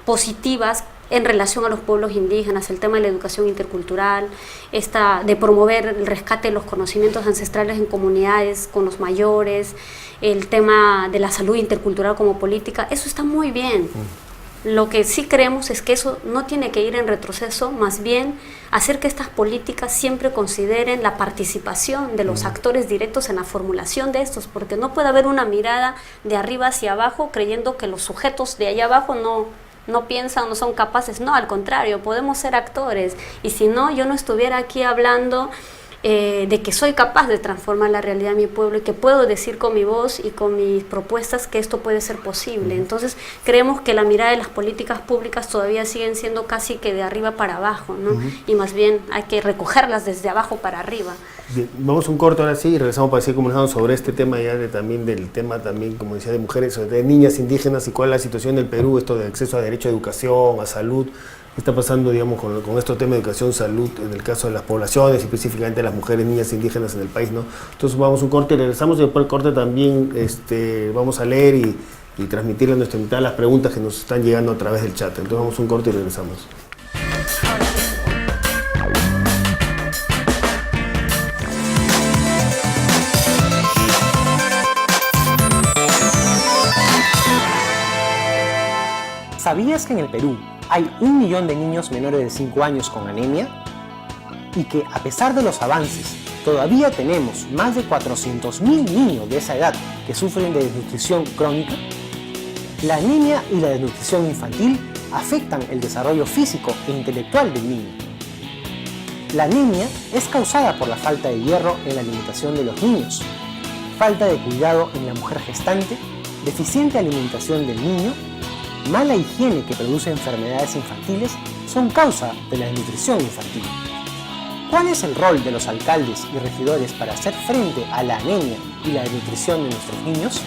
positivas en relación a los pueblos indígenas, el tema de la educación intercultural, de promover el rescate de los conocimientos ancestrales en comunidades con los mayores, el tema de la salud intercultural como política, eso está muy bien. Lo que sí creemos es que eso no tiene que ir en retroceso, más bien hacer que estas políticas siempre consideren la participación de los actores directos en la formulación de estos, porque no puede haber una mirada de arriba hacia abajo creyendo que los sujetos de allá abajo no piensan, no son capaces. No, al contrario, podemos ser actores. Y si no, yo no estuviera aquí hablando de que soy capaz de transformar la realidad de mi pueblo y que puedo decir con mi voz y con mis propuestas que esto puede ser posible. Entonces, creemos que la mirada de las políticas públicas todavía siguen siendo casi que de arriba para abajo, ¿no? Y más bien hay que recogerlas desde abajo para arriba. Bien, vamos a un corto ahora sí y regresamos para seguir conversando sobre este tema ya como decía, de mujeres, de niñas indígenas y cuál es la situación del Perú, esto de acceso a derecho a educación, a salud. ¿Qué está pasando, digamos, con este tema de educación, salud, en el caso de las poblaciones, específicamente las mujeres, niñas indígenas en el país, ¿no? Entonces vamos a un corte y regresamos, y después del corte también vamos a leer y transmitirle a nuestra invitada las preguntas que nos están llegando a través del chat. Entonces vamos a un corte y regresamos. ¿Sabías que en el Perú hay 1 millón de niños menores de 5 años con anemia? Y que a pesar de los avances, todavía tenemos más de 400.000 niños de esa edad que sufren de desnutrición crónica. La anemia y la desnutrición infantil afectan el desarrollo físico e intelectual del niño. La anemia es causada por la falta de hierro en la alimentación de los niños, falta de cuidado en la mujer gestante, deficiente alimentación del niño, mala higiene que produce enfermedades infantiles son causa de la desnutrición infantil. ¿Cuál es el rol de los alcaldes y regidores para hacer frente a la anemia y la desnutrición de nuestros niños?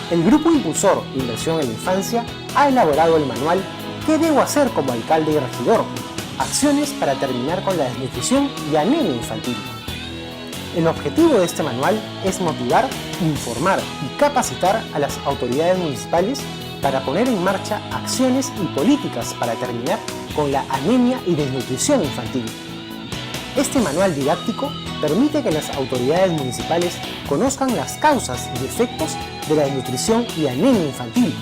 El Grupo Impulsor Inversión en la Infancia ha elaborado el manual ¿Qué debo hacer como alcalde y regidor? Acciones para terminar con la desnutrición y anemia infantil. El objetivo de este manual es motivar, informar y capacitar a las autoridades municipales para poner en marcha acciones y políticas para terminar con la anemia y desnutrición infantil. Este manual didáctico permite que las autoridades municipales conozcan las causas y efectos de la desnutrición y anemia infantil,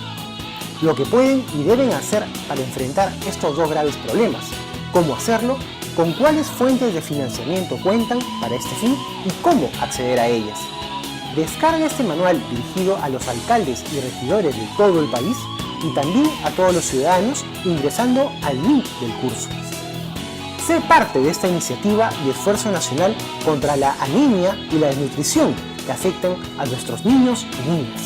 lo que pueden y deben hacer para enfrentar estos dos graves problemas, cómo hacerlo, con cuáles fuentes de financiamiento cuentan para este fin y cómo acceder a ellas. Descarga este manual dirigido a los alcaldes y regidores de todo el país y también a todos los ciudadanos ingresando al link del curso. Sé parte de esta iniciativa y esfuerzo nacional contra la anemia y la desnutrición que afectan a nuestros niños y niñas.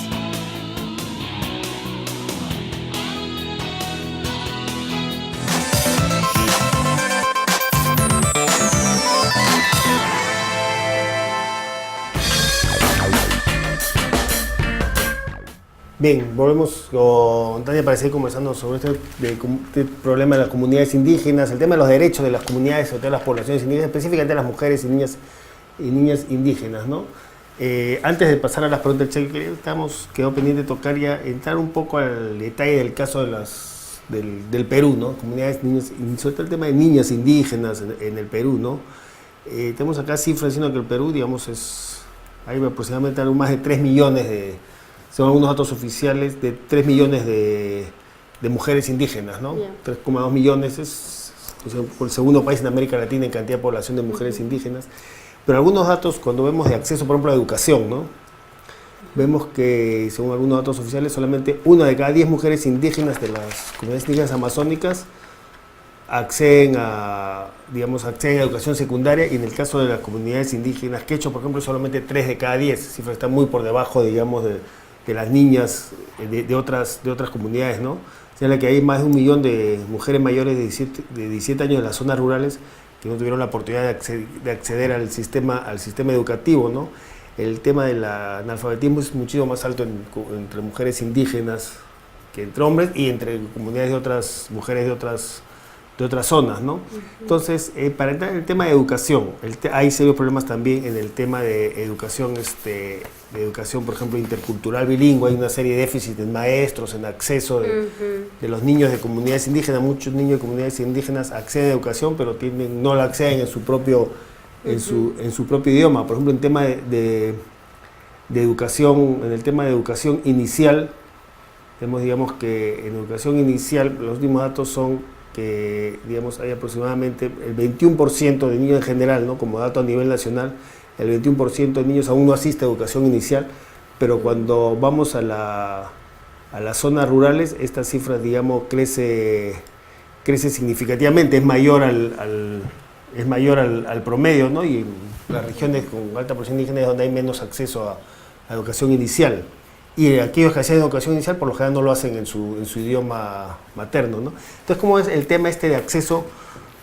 Bien, volvemos con Tania para seguir conversando sobre este problema de las comunidades indígenas, el tema de los derechos de las comunidades, sobre todo las poblaciones indígenas, específicamente las mujeres y niñas indígenas, ¿no? Antes de pasar a las preguntas del Che, quedó pendiente de tocar ya, entrar un poco al detalle del caso de del Perú, ¿no? Comunidades, niñas, sobre todo el tema de niñas indígenas en el Perú, ¿no? Tenemos acá cifras diciendo que el Perú, digamos, hay aproximadamente algo más de 3 millones según algunos datos oficiales, de 3 millones de mujeres indígenas, ¿no? 3,2 millones es el segundo país en América Latina en cantidad de población de mujeres indígenas. Pero algunos datos, cuando vemos de acceso, por ejemplo, a la educación, ¿no? Vemos que, según algunos datos oficiales, solamente 1 de cada 10 mujeres indígenas de las comunidades indígenas amazónicas acceden a educación secundaria, y en el caso de las comunidades indígenas quechua, por ejemplo, solamente 3 de cada 10, cifra está muy por debajo, digamos, de las niñas de otras comunidades, ¿no? O sea, que hay más de 1 millón de mujeres mayores de 17 años en las zonas rurales que no tuvieron la oportunidad de acceder al sistema educativo, ¿no? El tema del analfabetismo es muchísimo más alto entre mujeres indígenas que entre hombres y entre comunidades de otras mujeres de otras zonas, ¿no? Entonces, para entrar en el tema de educación, hay serios problemas también en el tema de educación, por ejemplo, intercultural bilingüe. Hay una serie de déficits en maestros, en acceso de los niños de comunidades indígenas. Muchos niños de comunidades indígenas acceden a educación, pero no la acceden en su propio idioma. Por ejemplo, en tema de educación, en el tema de educación inicial, digamos que en educación inicial los últimos datos son que, digamos, hay aproximadamente el 21% de niños en general, ¿no? Como dato a nivel nacional, el 21% de niños aún no asiste a educación inicial, pero cuando vamos a las zonas rurales, esta cifra, digamos, crece significativamente, es mayor al promedio, ¿no? Y en las regiones con alta población indígena es donde hay menos acceso a educación inicial. Y aquellos que hacen educación inicial por lo general no lo hacen en su idioma materno, ¿no? Entonces, ¿cómo es el tema de acceso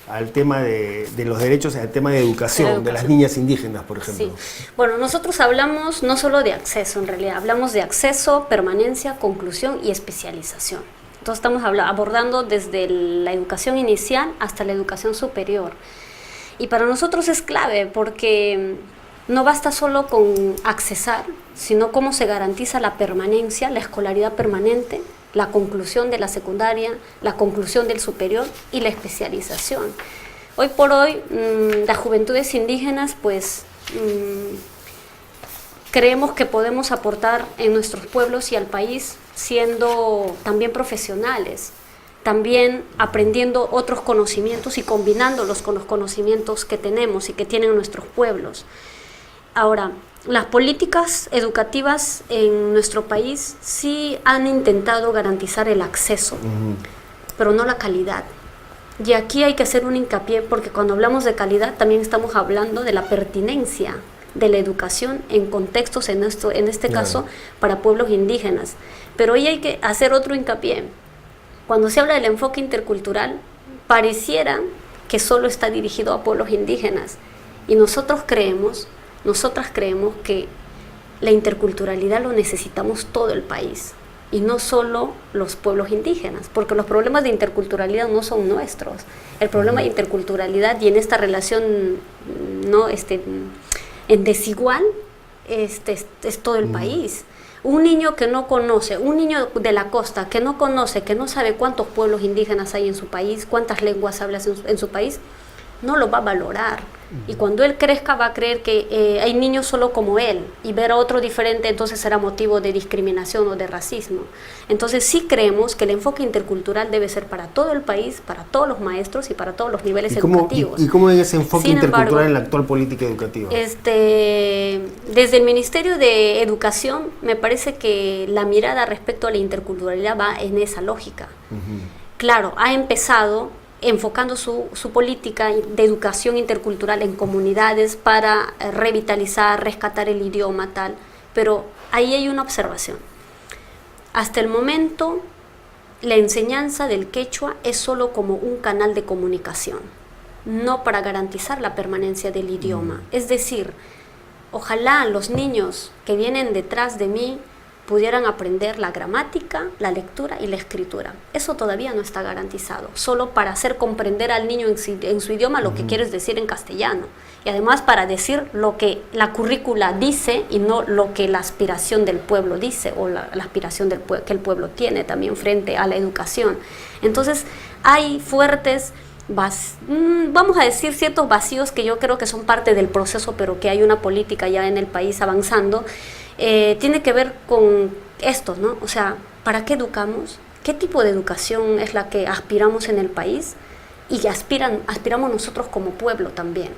al tema de los derechos, al tema de educación de las niñas indígenas, por ejemplo? Sí. Bueno, nosotros hablamos no solo de acceso, en realidad, hablamos de acceso, permanencia, conclusión y especialización. Entonces estamos abordando desde la educación inicial hasta la educación superior. Y para nosotros es clave porque no basta solo con accesar, sino cómo se garantiza la permanencia, la escolaridad permanente, la conclusión de la secundaria, la conclusión del superior y la especialización. Hoy por hoy, las juventudes indígenas, pues, creemos que podemos aportar en nuestros pueblos y al país siendo también profesionales, también aprendiendo otros conocimientos y combinándolos con los conocimientos que tenemos y que tienen nuestros pueblos. Ahora, las políticas educativas en nuestro país sí han intentado garantizar el acceso, pero no la calidad. Y aquí hay que hacer un hincapié porque cuando hablamos de calidad también estamos hablando de la pertinencia de la educación en contextos, en este caso, para pueblos indígenas. Pero hoy hay que hacer otro hincapié. Cuando se habla del enfoque intercultural, pareciera que solo está dirigido a pueblos indígenas. Y nosotras creemos que la interculturalidad lo necesitamos todo el país y no solo los pueblos indígenas, porque los problemas de interculturalidad no son nuestros. El problema de interculturalidad y en esta relación en desigual es todo el país. Un niño que no conoce, un niño de la costa que no conoce, que no sabe cuántos pueblos indígenas hay en su país, cuántas lenguas habla en su país, no lo va a valorar. Y cuando él crezca va a creer que hay niños solo como él y ver a otro diferente, entonces será motivo de discriminación o de racismo. Entonces sí creemos que el enfoque intercultural debe ser para todo el país, para todos los maestros y para todos los niveles educativos. ¿Y cómo es ese enfoque intercultural en la actual política educativa? Desde el Ministerio de Educación me parece que la mirada respecto a la interculturalidad va en esa lógica. Claro, ha empezado enfocando su política de educación intercultural en comunidades para revitalizar, rescatar el idioma, tal. Pero ahí hay una observación. Hasta el momento, la enseñanza del quechua es solo como un canal de comunicación, no para garantizar la permanencia del idioma. Es decir, ojalá los niños que vienen detrás de mí pudieran aprender la gramática, la lectura y la escritura. Eso todavía no está garantizado, solo para hacer comprender al niño en su idioma lo que quieres decir en castellano. Y además para decir lo que la currícula dice y no lo que la aspiración del pueblo dice o la aspiración que el pueblo tiene también frente a la educación. Entonces hay fuertes, vamos a decir, ciertos vacíos que yo creo que son parte del proceso, pero que hay una política ya en el país avanzando. Tiene que ver con esto, ¿no? O sea, ¿para qué educamos? ¿Qué tipo de educación es la que aspiramos en el país? Y aspiramos nosotros como pueblo también.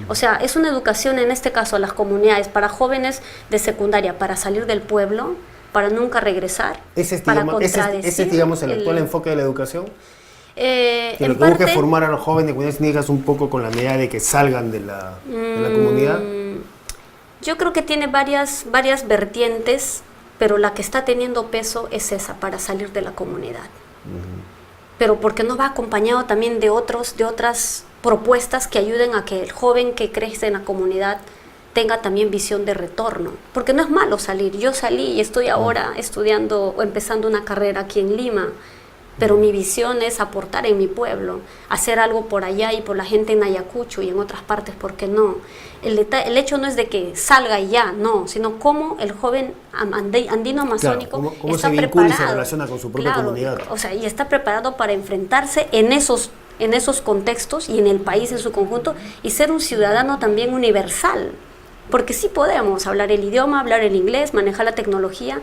O sea, es una educación, en este caso, a las comunidades, para jóvenes de secundaria, para salir del pueblo, para nunca regresar, Ese es, para ese es, digamos, el actual enfoque de la educación. Que lo que parte, busca es formar a los jóvenes de comunidades indígenas un poco con la medida de que salgan de la comunidad. Yo creo que tiene varias vertientes, pero la que está teniendo peso es esa, para salir de la comunidad. Pero porque no va acompañado también de otras propuestas que ayuden a que el joven que crece en la comunidad tenga también visión de retorno. Porque no es malo salir. Yo salí y estoy ahora estudiando o empezando una carrera aquí en Lima, pero mi visión es aportar en mi pueblo, hacer algo por allá y por la gente en Ayacucho y en otras partes, ¿por qué no? El hecho no es de que salga y ya, no, sino cómo el joven andino amazónico, claro, cómo está se vincula preparado, y se relaciona con su propia comunidad. O sea, y está preparado para enfrentarse en esos contextos y en el país en su conjunto y ser un ciudadano también universal, porque sí podemos hablar el idioma, hablar el inglés, manejar la tecnología,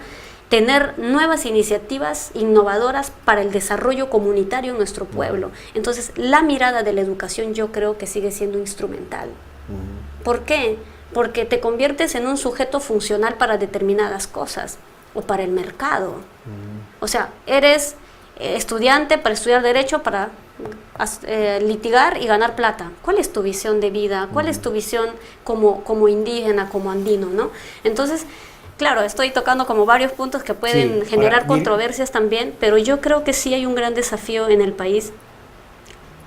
tener nuevas iniciativas innovadoras para el desarrollo comunitario en nuestro pueblo. Entonces, la mirada de la educación yo creo que sigue siendo instrumental. ¿Por qué? Porque te conviertes en un sujeto funcional para determinadas cosas o para el mercado. O sea, eres estudiante para estudiar derecho, para litigar y ganar plata. ¿Cuál es tu visión de vida? ¿Cuál es tu visión como indígena, como andino, ¿no? Entonces, claro, estoy tocando como varios puntos que pueden generar controversias también, pero yo creo que sí hay un gran desafío en el país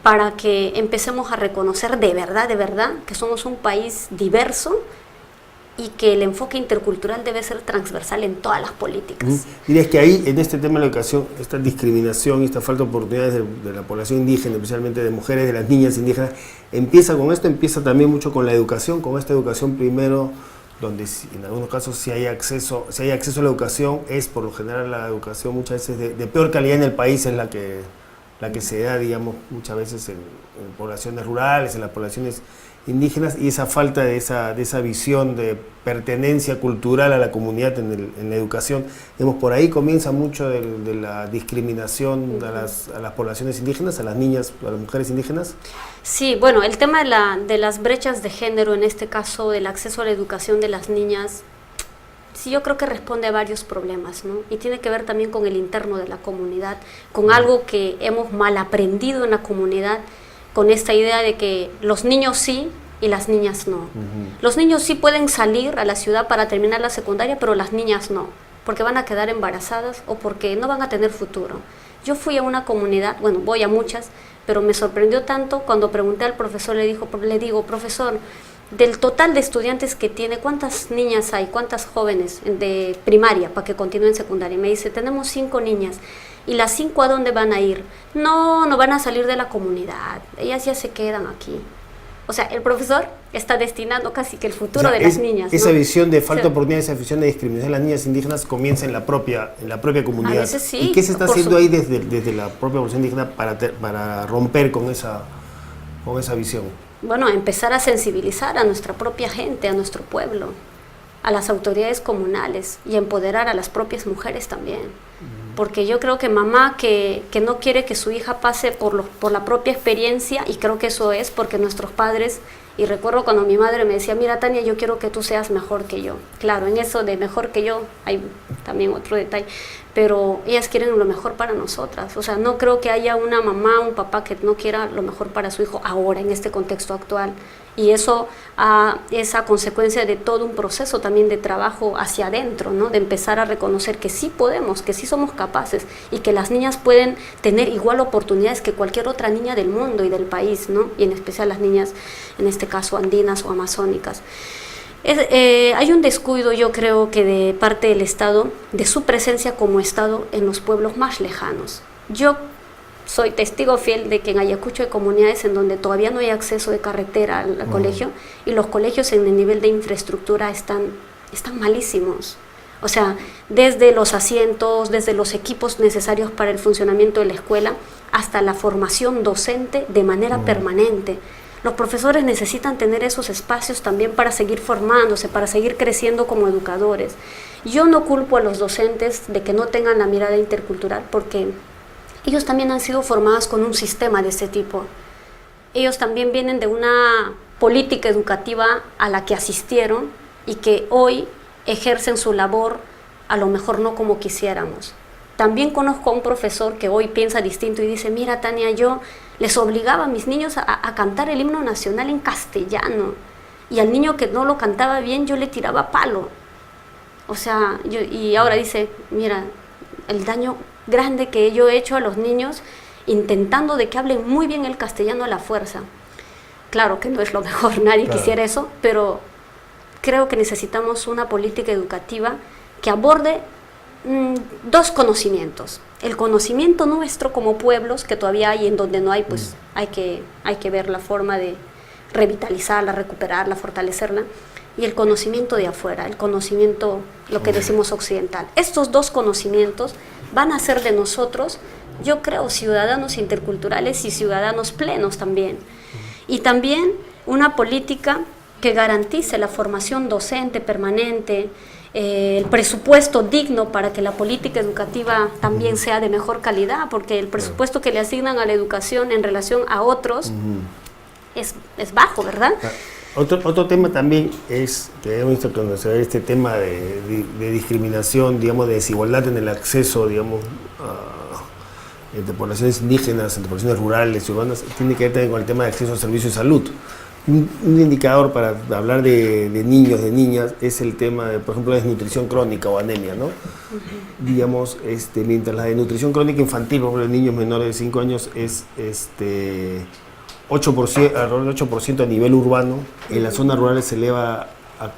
para que empecemos a reconocer de verdad, que somos un país diverso y que el enfoque intercultural debe ser transversal en todas las políticas. Dirías que ahí, en este tema de la educación, esta discriminación y esta falta de oportunidades de la población indígena, especialmente de mujeres, de las niñas indígenas, empieza con esto, empieza también mucho con la educación, con esta educación primero, donde en algunos casos si hay acceso a la educación, es por lo general la educación muchas veces de peor calidad en el país, es la que se da, digamos, muchas veces en poblaciones rurales, en las poblaciones indígenas, y esa falta de esa visión de pertenencia cultural a la comunidad en la educación. Digamos, por ahí comienza mucho de la discriminación a las poblaciones indígenas, a las niñas, a las mujeres indígenas. Sí, bueno, el tema de las brechas de género, en este caso del acceso a la educación de las niñas, sí, yo creo que responde a varios problemas, ¿no? Y tiene que ver también con el interno de la comunidad, con algo que hemos mal aprendido en la comunidad, con esta idea de que los niños sí y las niñas no. Los niños sí pueden salir a la ciudad para terminar la secundaria, pero las niñas no, porque van a quedar embarazadas o porque no van a tener futuro. Yo fui a una comunidad, bueno, voy a muchas, pero me sorprendió tanto cuando pregunté al profesor, le digo, profesor, del total de estudiantes que tiene, ¿cuántas niñas hay? ¿Cuántas jóvenes de primaria para que continúen secundaria? Y me dice, tenemos 5 niñas. ¿Y las 5 a dónde van a ir? No van a salir de la comunidad, ellas ya se quedan aquí. O sea, el profesor está destinando casi que el futuro de las niñas, ¿no? Esa visión de falta de oportunidad, esa visión de discriminación de las niñas indígenas comienza en la propia comunidad. A veces sí, ¿Y qué se está haciendo ahí desde la propia población indígena para romper con esa visión? Bueno, empezar a sensibilizar a nuestra propia gente, a nuestro pueblo, a las autoridades comunales y empoderar a las propias mujeres también. Porque yo creo que mamá que no quiere que su hija pase por la propia experiencia, y creo que eso es porque nuestros padres, y recuerdo cuando mi madre me decía, mira Tania, yo quiero que tú seas mejor que yo. Claro, en eso de mejor que yo hay también otro detalle, pero ellas quieren lo mejor para nosotras. O sea, no creo que haya una mamá, un papá que no quiera lo mejor para su hijo ahora, en este contexto actual. Y eso es a consecuencia de todo un proceso también de trabajo hacia adentro, ¿no? De empezar a reconocer que sí podemos, que sí somos capaces y que las niñas pueden tener igual oportunidades que cualquier otra niña del mundo y del país, ¿no? Y en especial las niñas, en este caso andinas o amazónicas. Hay un descuido, yo creo, que de parte del Estado, de su presencia como Estado en los pueblos más lejanos. Yo soy testigo fiel de que en Ayacucho hay comunidades en donde todavía no hay acceso de carretera al colegio, y los colegios en el nivel de infraestructura están malísimos. O sea, desde los asientos, desde los equipos necesarios para el funcionamiento de la escuela, hasta la formación docente de manera permanente. Los profesores necesitan tener esos espacios también para seguir formándose, para seguir creciendo como educadores. Yo no culpo a los docentes de que no tengan la mirada intercultural, porque ellos también han sido formados con un sistema de ese tipo. Ellos también vienen de una política educativa a la que asistieron y que hoy ejercen su labor a lo mejor no como quisiéramos. También conozco a un profesor que hoy piensa distinto y dice, mira Tania, yo les obligaba a mis niños a cantar el himno nacional en castellano, y al niño que no lo cantaba bien yo le tiraba palo. O sea, y ahora dice, mira, el daño grande que yo he hecho a los niños intentando de que hablen muy bien el castellano a la fuerza. Claro que no es lo mejor, nadie quisiera eso, pero creo que necesitamos una política educativa que aborde dos conocimientos. El conocimiento nuestro como pueblos, que todavía hay, en donde no hay, pues hay que ver la forma de revitalizarla, recuperarla, fortalecerla, y el conocimiento de afuera, el conocimiento, lo que decimos occidental. Estos dos conocimientos van a hacer de nosotros, yo creo, ciudadanos interculturales y ciudadanos plenos también. Y también una política que garantice la formación docente permanente, el presupuesto digno para que la política educativa también sea de mejor calidad, porque el presupuesto que le asignan a la educación en relación a otros es bajo, ¿verdad? Otro tema también es que hemos visto cuando se ve este tema de discriminación, digamos, de desigualdad en el acceso, digamos, entre poblaciones indígenas, entre poblaciones rurales y urbanas, tiene que ver también con el tema de acceso a servicios de salud. Un indicador para hablar de niños, de niñas, es el tema de, por ejemplo, de desnutrición crónica o anemia, ¿no? Digamos, mientras la desnutrición crónica infantil, por ejemplo, en niños menores de 5 años es 8%, alrededor del 8% a nivel urbano, en las zonas rurales se eleva a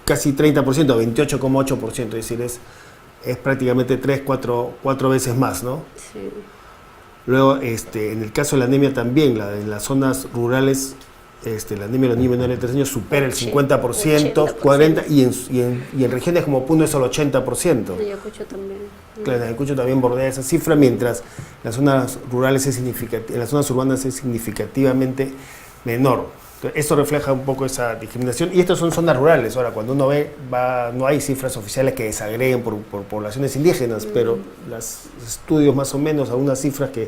casi 30%, a 28,8%, es decir, es prácticamente 4 veces más, ¿no? Sí. Luego, en el caso de la anemia también, en las zonas rurales, la anemia de los niños menores de 3 años supera el 50%, 40%, y en regiones como Puno es el 80%. Ayacucho también. Claro, Ayacucho también bordea esa cifra, mientras en las zonas rurales en las zonas urbanas es significativamente menor. Entonces, esto refleja un poco esa discriminación, y estas son zonas rurales. Ahora, cuando uno ve, no hay cifras oficiales que desagreguen por poblaciones indígenas, pero los estudios más o menos, algunas cifras que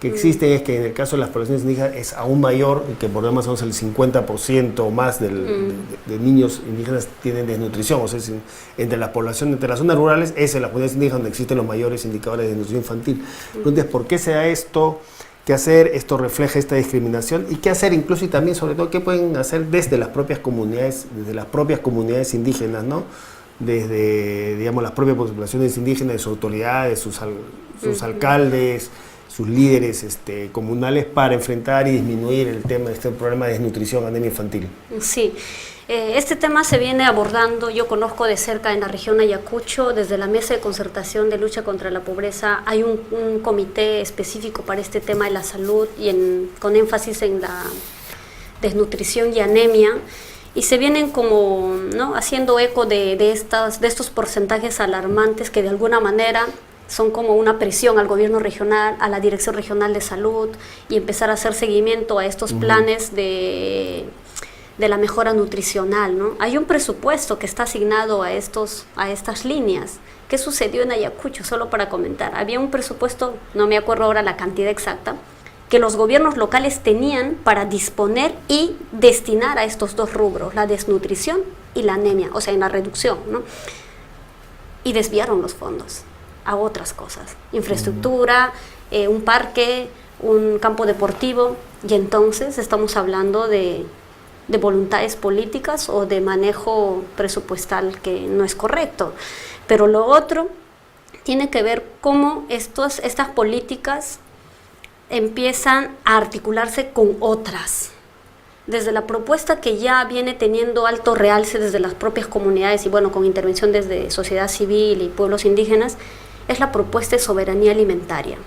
existen es que en el caso de las poblaciones indígenas es aún mayor, que por lo menos el 50% o más de niños indígenas tienen desnutrición. O sea, entre las zonas rurales es en las comunidades indígenas donde existen los mayores indicadores de desnutrición infantil. Entonces, ¿por qué se da esto? ¿Qué hacer? Esto refleja esta discriminación. ¿Y qué hacer incluso, y también sobre todo, qué pueden hacer desde las propias comunidades indígenas, ¿no? Desde, digamos, las propias poblaciones indígenas, sus autoridades, sus alcaldes, sus líderes comunales, para enfrentar y disminuir el tema de este problema de desnutrición, anemia infantil? Sí, este tema se viene abordando, yo conozco de cerca en la región Ayacucho, desde la Mesa de Concertación de Lucha contra la Pobreza, hay un comité específico para este tema de la salud y con énfasis en la desnutrición y anemia, y se vienen como, ¿no?, haciendo eco de estos porcentajes alarmantes que de alguna manera son como una presión al gobierno regional, a la Dirección Regional de Salud, y empezar a hacer seguimiento a estos planes de la mejora nutricional, ¿no? Hay un presupuesto que está asignado a estas líneas. ¿Qué sucedió en Ayacucho? Solo para comentar. Había un presupuesto, no me acuerdo ahora la cantidad exacta, que los gobiernos locales tenían para disponer y destinar a estos dos rubros, la desnutrición y la anemia, o sea, en la reducción, ¿no? Y desviaron los fondos a otras cosas, infraestructura, un parque, un campo deportivo, y entonces estamos hablando de voluntades políticas o de manejo presupuestal que no es correcto. Pero lo otro tiene que ver cómo estas políticas empiezan a articularse con otras. desde la propuesta que ya viene teniendo alto realce desde las propias comunidades y bueno, con intervención desde sociedad civil y pueblos indígenas, es la propuesta de soberanía alimentaria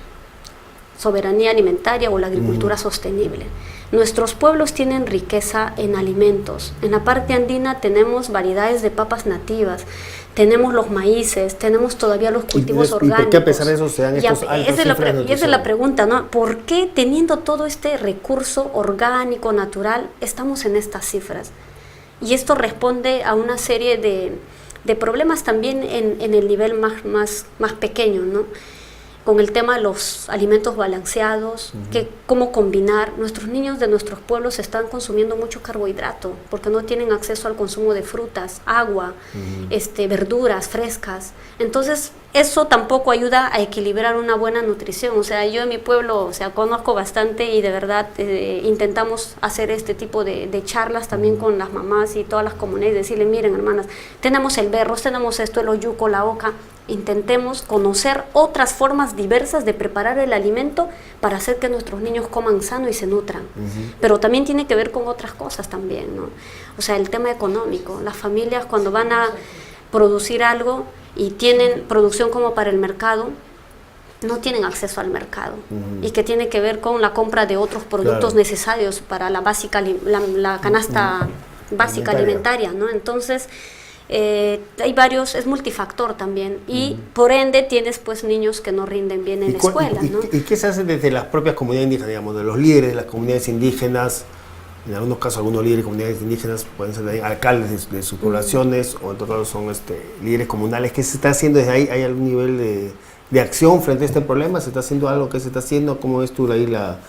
o la agricultura sostenible. Nuestros pueblos tienen riqueza en alimentos. En la parte andina tenemos variedades de papas nativas, tenemos los maíces, tenemos todavía los cultivos orgánicos. ¿Y por qué a pesar de eso se dan estos altos cifras de nutrición? Y esa es la pregunta, ¿no? ¿Por qué teniendo todo este recurso orgánico, natural, estamos en estas cifras? Y esto responde a una serie de problemas también en el nivel más pequeño, ¿no? Con el tema de los alimentos balanceados, cómo combinar. Nuestros niños de nuestros pueblos están consumiendo mucho carbohidrato porque no tienen acceso al consumo de frutas, agua, verduras frescas. Entonces, eso tampoco ayuda a equilibrar una buena nutrición. O sea, yo en mi pueblo, conozco bastante y de verdad intentamos hacer este tipo de charlas también con las mamás y todas las comunidades, decirle, miren hermanas, tenemos el berros, tenemos esto, el oyuco, la oca. Intentemos conocer otras formas diversas de preparar el alimento para hacer que nuestros niños coman sano y se nutran. Pero también tiene que ver con otras cosas también, ¿no? O sea, el tema económico. Las familias cuando van a producir algo y tienen producción como para el mercado, no tienen acceso al mercado y que tiene que ver con la compra de otros productos necesarios para la canasta básica alimentaria, ¿no? Entonces, hay varios, es multifactor también y por ende tienes pues niños que no rinden bien en la escuela, ¿no? ¿Y qué se hace desde las propias comunidades indígenas, digamos, de los líderes de las comunidades indígenas? En algunos casos, algunos líderes de comunidades indígenas pueden ser también alcaldes de sus poblaciones o en otros casos son líderes comunales. ¿Qué se está haciendo desde ahí? ¿Hay algún nivel de acción frente a este problema? ¿Se está haciendo algo? ¿Qué se está haciendo? ¿Cómo ves tú ahí la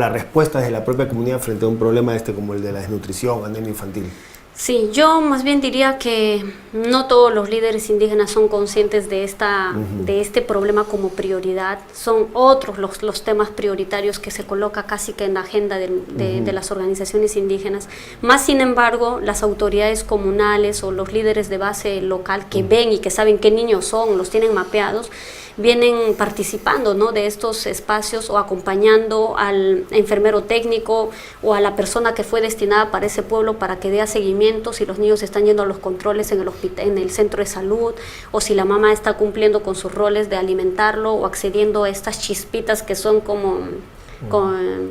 respuesta de la propia comunidad frente a un problema como el de la desnutrición, anemia infantil? Sí, yo más bien diría que no todos los líderes indígenas son conscientes de este problema como prioridad. Son otros los temas prioritarios que se coloca casi que en la agenda de las organizaciones indígenas. Más sin embargo, las autoridades comunales o los líderes de base local que ven y que saben qué niños son, los tienen mapeados, vienen participando, ¿no?, de estos espacios o acompañando al enfermero técnico o a la persona que fue destinada para ese pueblo para que dé seguimiento si los niños están yendo a los controles en el hospital, en el centro de salud, o si la mamá está cumpliendo con sus roles de alimentarlo o accediendo a estas chispitas que son como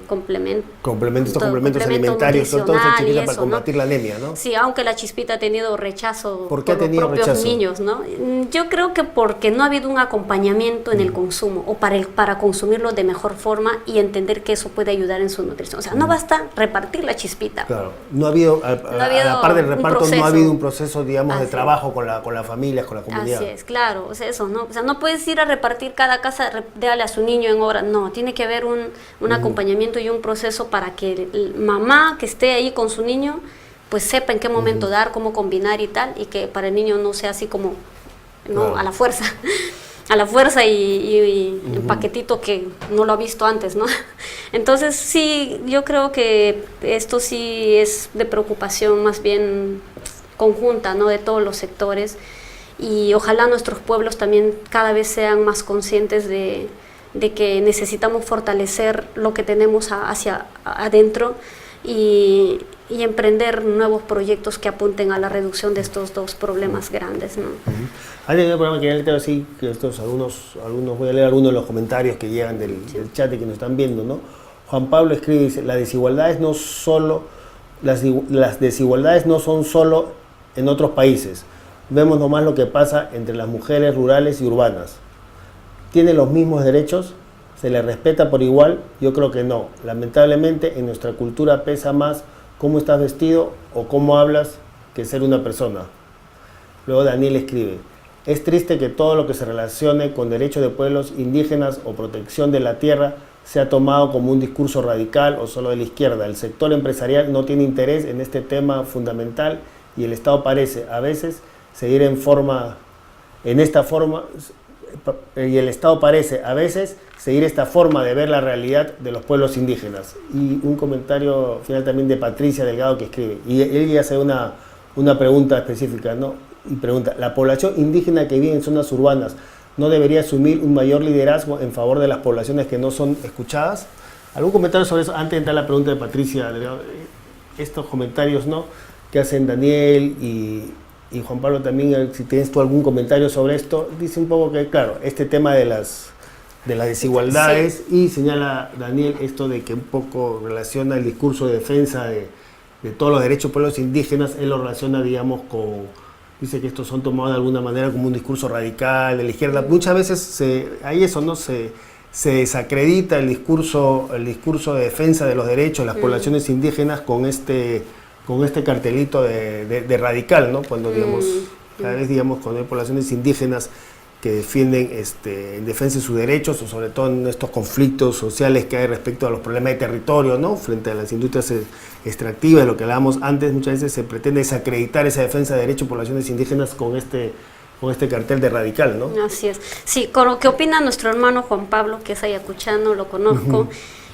complementos alimentarios, entonces chispita para eso, combatir la anemia, ¿no? Sí, aunque la chispita ha tenido rechazo por los propios niños, ¿no? Yo creo que porque no ha habido un acompañamiento en el consumo o para consumirlo de mejor forma y entender que eso puede ayudar en su nutrición. O sea, no basta repartir la chispita. Claro, no ha habido, a la par del reparto, no ha habido un proceso, digamos, de trabajo con las familias, con la comunidad. Así es, claro, o sea, eso, ¿no? O sea, no puedes ir a repartir cada casa, darle a su niño en hora, no, tiene que haber un acompañamiento y un proceso para que mamá que esté ahí con su niño pues sepa en qué momento dar, cómo combinar y tal, y que para el niño no sea así como, ¿no?, claro, a la fuerza y el paquetito que no lo ha visto antes, ¿no? Entonces sí, yo creo que esto sí es de preocupación más bien conjunta, ¿no?, de todos los sectores, y ojalá nuestros pueblos también cada vez sean más conscientes de que necesitamos fortalecer lo que tenemos hacia adentro y emprender nuevos proyectos que apunten a la reducción de estos dos problemas grandes, ¿no? Antes del programa quería leer así que voy a leer algunos de los comentarios que llegan del chat y que nos están viendo, ¿no? Juan Pablo escribe, dice, las desigualdades no son solo en otros países. Vemos nomás lo que pasa entre las mujeres rurales y urbanas. ¿Tiene los mismos derechos? ¿Se le respeta por igual? Yo creo que no. Lamentablemente en nuestra cultura pesa más cómo estás vestido o cómo hablas que ser una persona. Luego Daniel escribe, es triste que todo lo que se relacione con derechos de pueblos indígenas o protección de la tierra sea tomado como un discurso radical o solo de la izquierda. El sector empresarial no tiene interés en este tema fundamental y el Estado parece a veces seguir esta forma de ver la realidad de los pueblos indígenas. Y un comentario final también de Patricia Delgado que escribe, y ella hace una pregunta específica, ¿no? Y pregunta, ¿la población indígena que vive en zonas urbanas no debería asumir un mayor liderazgo en favor de las poblaciones que no son escuchadas? ¿Algún comentario sobre eso antes de entrar a la pregunta de Patricia Delgado? estos comentarios, ¿no?, que hacen Daniel y Juan Pablo también, si tienes tú algún comentario sobre esto, dice un poco que, claro, este tema de las desigualdades, sí. Y señala Daniel esto de que un poco relaciona el discurso de defensa de todos los derechos de pueblos indígenas, él lo relaciona, digamos, dice que estos son tomados de alguna manera como un discurso radical de la izquierda. Muchas veces hay eso, ¿no? Se desacredita el discurso de defensa de los derechos de las poblaciones indígenas con este cartelito de radical, ¿no? Cuando, digamos, cada vez, digamos, cuando hay poblaciones indígenas que defienden en defensa de sus derechos, o sobre todo en estos conflictos sociales que hay respecto a los problemas de territorio, ¿no?, frente a las industrias extractivas, de lo que hablábamos antes, muchas veces se pretende desacreditar esa defensa de derechos de poblaciones indígenas con este cartel de radical, ¿no? Así es. Sí, con lo que opina nuestro hermano Juan Pablo, que es ayacuchano, lo conozco,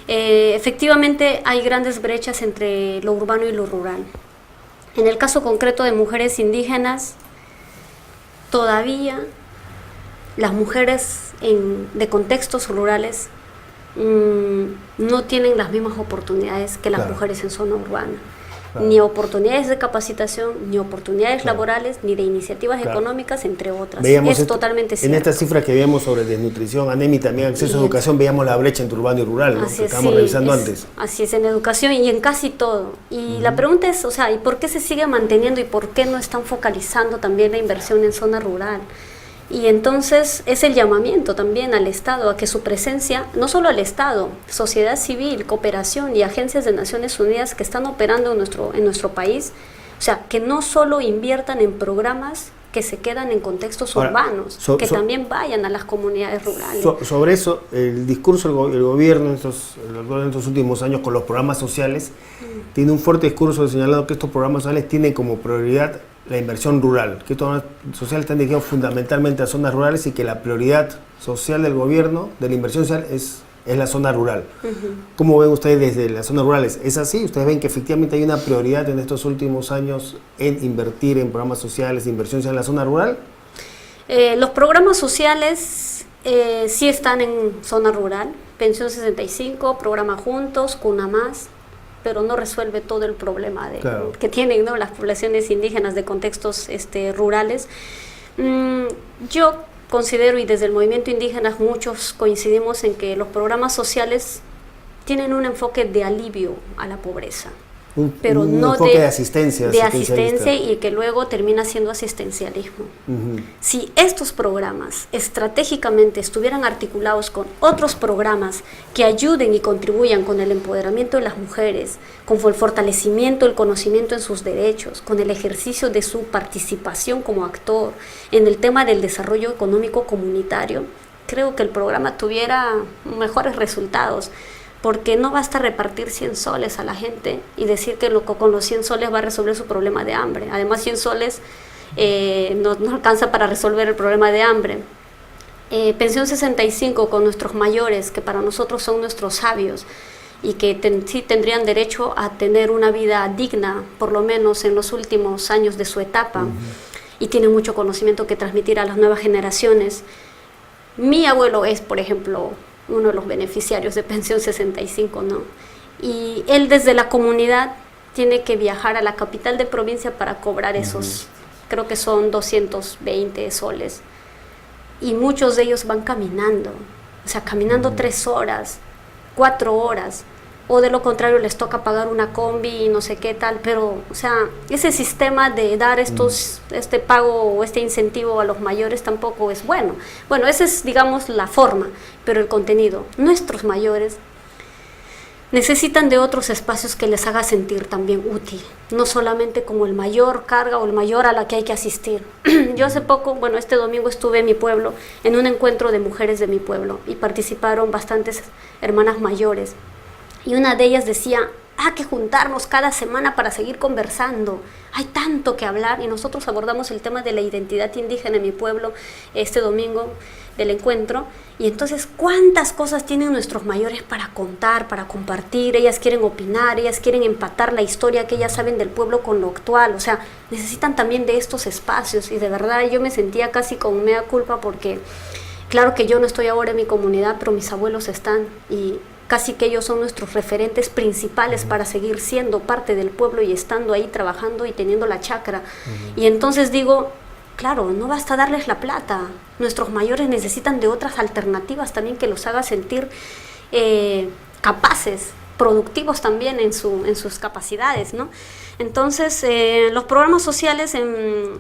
efectivamente hay grandes brechas entre lo urbano y lo rural. En el caso concreto de mujeres indígenas, todavía las mujeres de contextos rurales no tienen las mismas oportunidades que las mujeres en zona urbana. Ni oportunidades de capacitación, ni oportunidades laborales, ni de iniciativas económicas, entre otras. Veíamos totalmente cierto. En estas cifras que veíamos sobre desnutrición, anemia y también acceso a educación, veíamos la brecha entre urbano y rural, ¿no?, que estábamos revisando antes. Así es, en educación y en casi todo. Y la pregunta es, o sea, ¿y por qué se sigue manteniendo y por qué no están focalizando también la inversión en zona rural? Y entonces es el llamamiento también al Estado a que su presencia, no solo al Estado, sociedad civil, cooperación y agencias de Naciones Unidas que están operando en nuestro país, o sea, que no solo inviertan en programas que se quedan en contextos urbanos, que también vayan a las comunidades rurales. Sobre eso, el discurso del gobierno en estos últimos años con los programas sociales, tiene un fuerte discurso señalando que estos programas sociales tienen como prioridad la inversión rural, que estos programas sociales están dirigidos fundamentalmente a zonas rurales y que la prioridad social del gobierno, de la inversión social, es la zona rural. ¿Cómo ven ustedes desde las zonas rurales? ¿Es así? ¿Ustedes ven que efectivamente hay una prioridad en estos últimos años en invertir en programas sociales, inversión social en la zona rural? Los programas sociales sí están en zona rural, Pensión 65, Programa Juntos, Cuna Más, pero no resuelve todo el problema que tienen, ¿no?, las poblaciones indígenas de contextos rurales. Yo considero, y desde el movimiento indígena muchos coincidimos en que los programas sociales tienen un enfoque de alivio a la pobreza, pero un no enfoque de asistencia. De asistencia y que luego termina siendo asistencialismo. Si estos programas estratégicamente estuvieran articulados con otros programas que ayuden y contribuyan con el empoderamiento de las mujeres, con el fortalecimiento del conocimiento en sus derechos, con el ejercicio de su participación como actor en el tema del desarrollo económico comunitario, creo que el programa tuviera mejores resultados. Porque no basta repartir 100 soles a la gente y decir que con los 100 soles va a resolver su problema de hambre. Además, 100 soles no alcanza para resolver el problema de hambre. Pensión 65 con nuestros mayores, que para nosotros son nuestros sabios y que sí tendrían derecho a tener una vida digna, por lo menos en los últimos años de su etapa, y tienen mucho conocimiento que transmitir a las nuevas generaciones. Mi abuelo es, por ejemplo, uno de los beneficiarios de Pensión 65, ¿no? Y él desde la comunidad tiene que viajar a la capital de provincia para cobrar esos, creo que son 220 soles. Y muchos de ellos van caminando, o sea, caminando 3 horas, 4 horas, o de lo contrario les toca pagar una combi y no sé qué tal, pero, o sea, ese sistema de dar este pago o este incentivo a los mayores tampoco es bueno. Bueno, esa es, digamos, la forma, pero el contenido. Nuestros mayores necesitan de otros espacios que les haga sentir también útil, no solamente como el mayor carga o el mayor a la que hay que asistir. Yo hace poco, bueno, este domingo estuve en mi pueblo, en un encuentro de mujeres de mi pueblo, y participaron bastantes hermanas mayores. Y una de ellas decía, hay que juntarnos cada semana para seguir conversando. Hay tanto que hablar, y nosotros abordamos el tema de la identidad indígena en mi pueblo este domingo del encuentro. Y entonces, ¿cuántas cosas tienen nuestros mayores para contar, para compartir? Ellas quieren opinar, ellas quieren empatar la historia que ellas saben del pueblo con lo actual. O sea, necesitan también de estos espacios. Y de verdad yo me sentía casi con mea culpa porque, claro que yo no estoy ahora en mi comunidad, pero mis abuelos están, y casi que ellos son nuestros referentes principales para seguir siendo parte del pueblo y estando ahí trabajando y teniendo la chacra. Y entonces digo, claro, no basta darles la plata, nuestros mayores necesitan de otras alternativas también que los haga sentir capaces, productivos también en sus capacidades, ¿no? Entonces, los programas sociales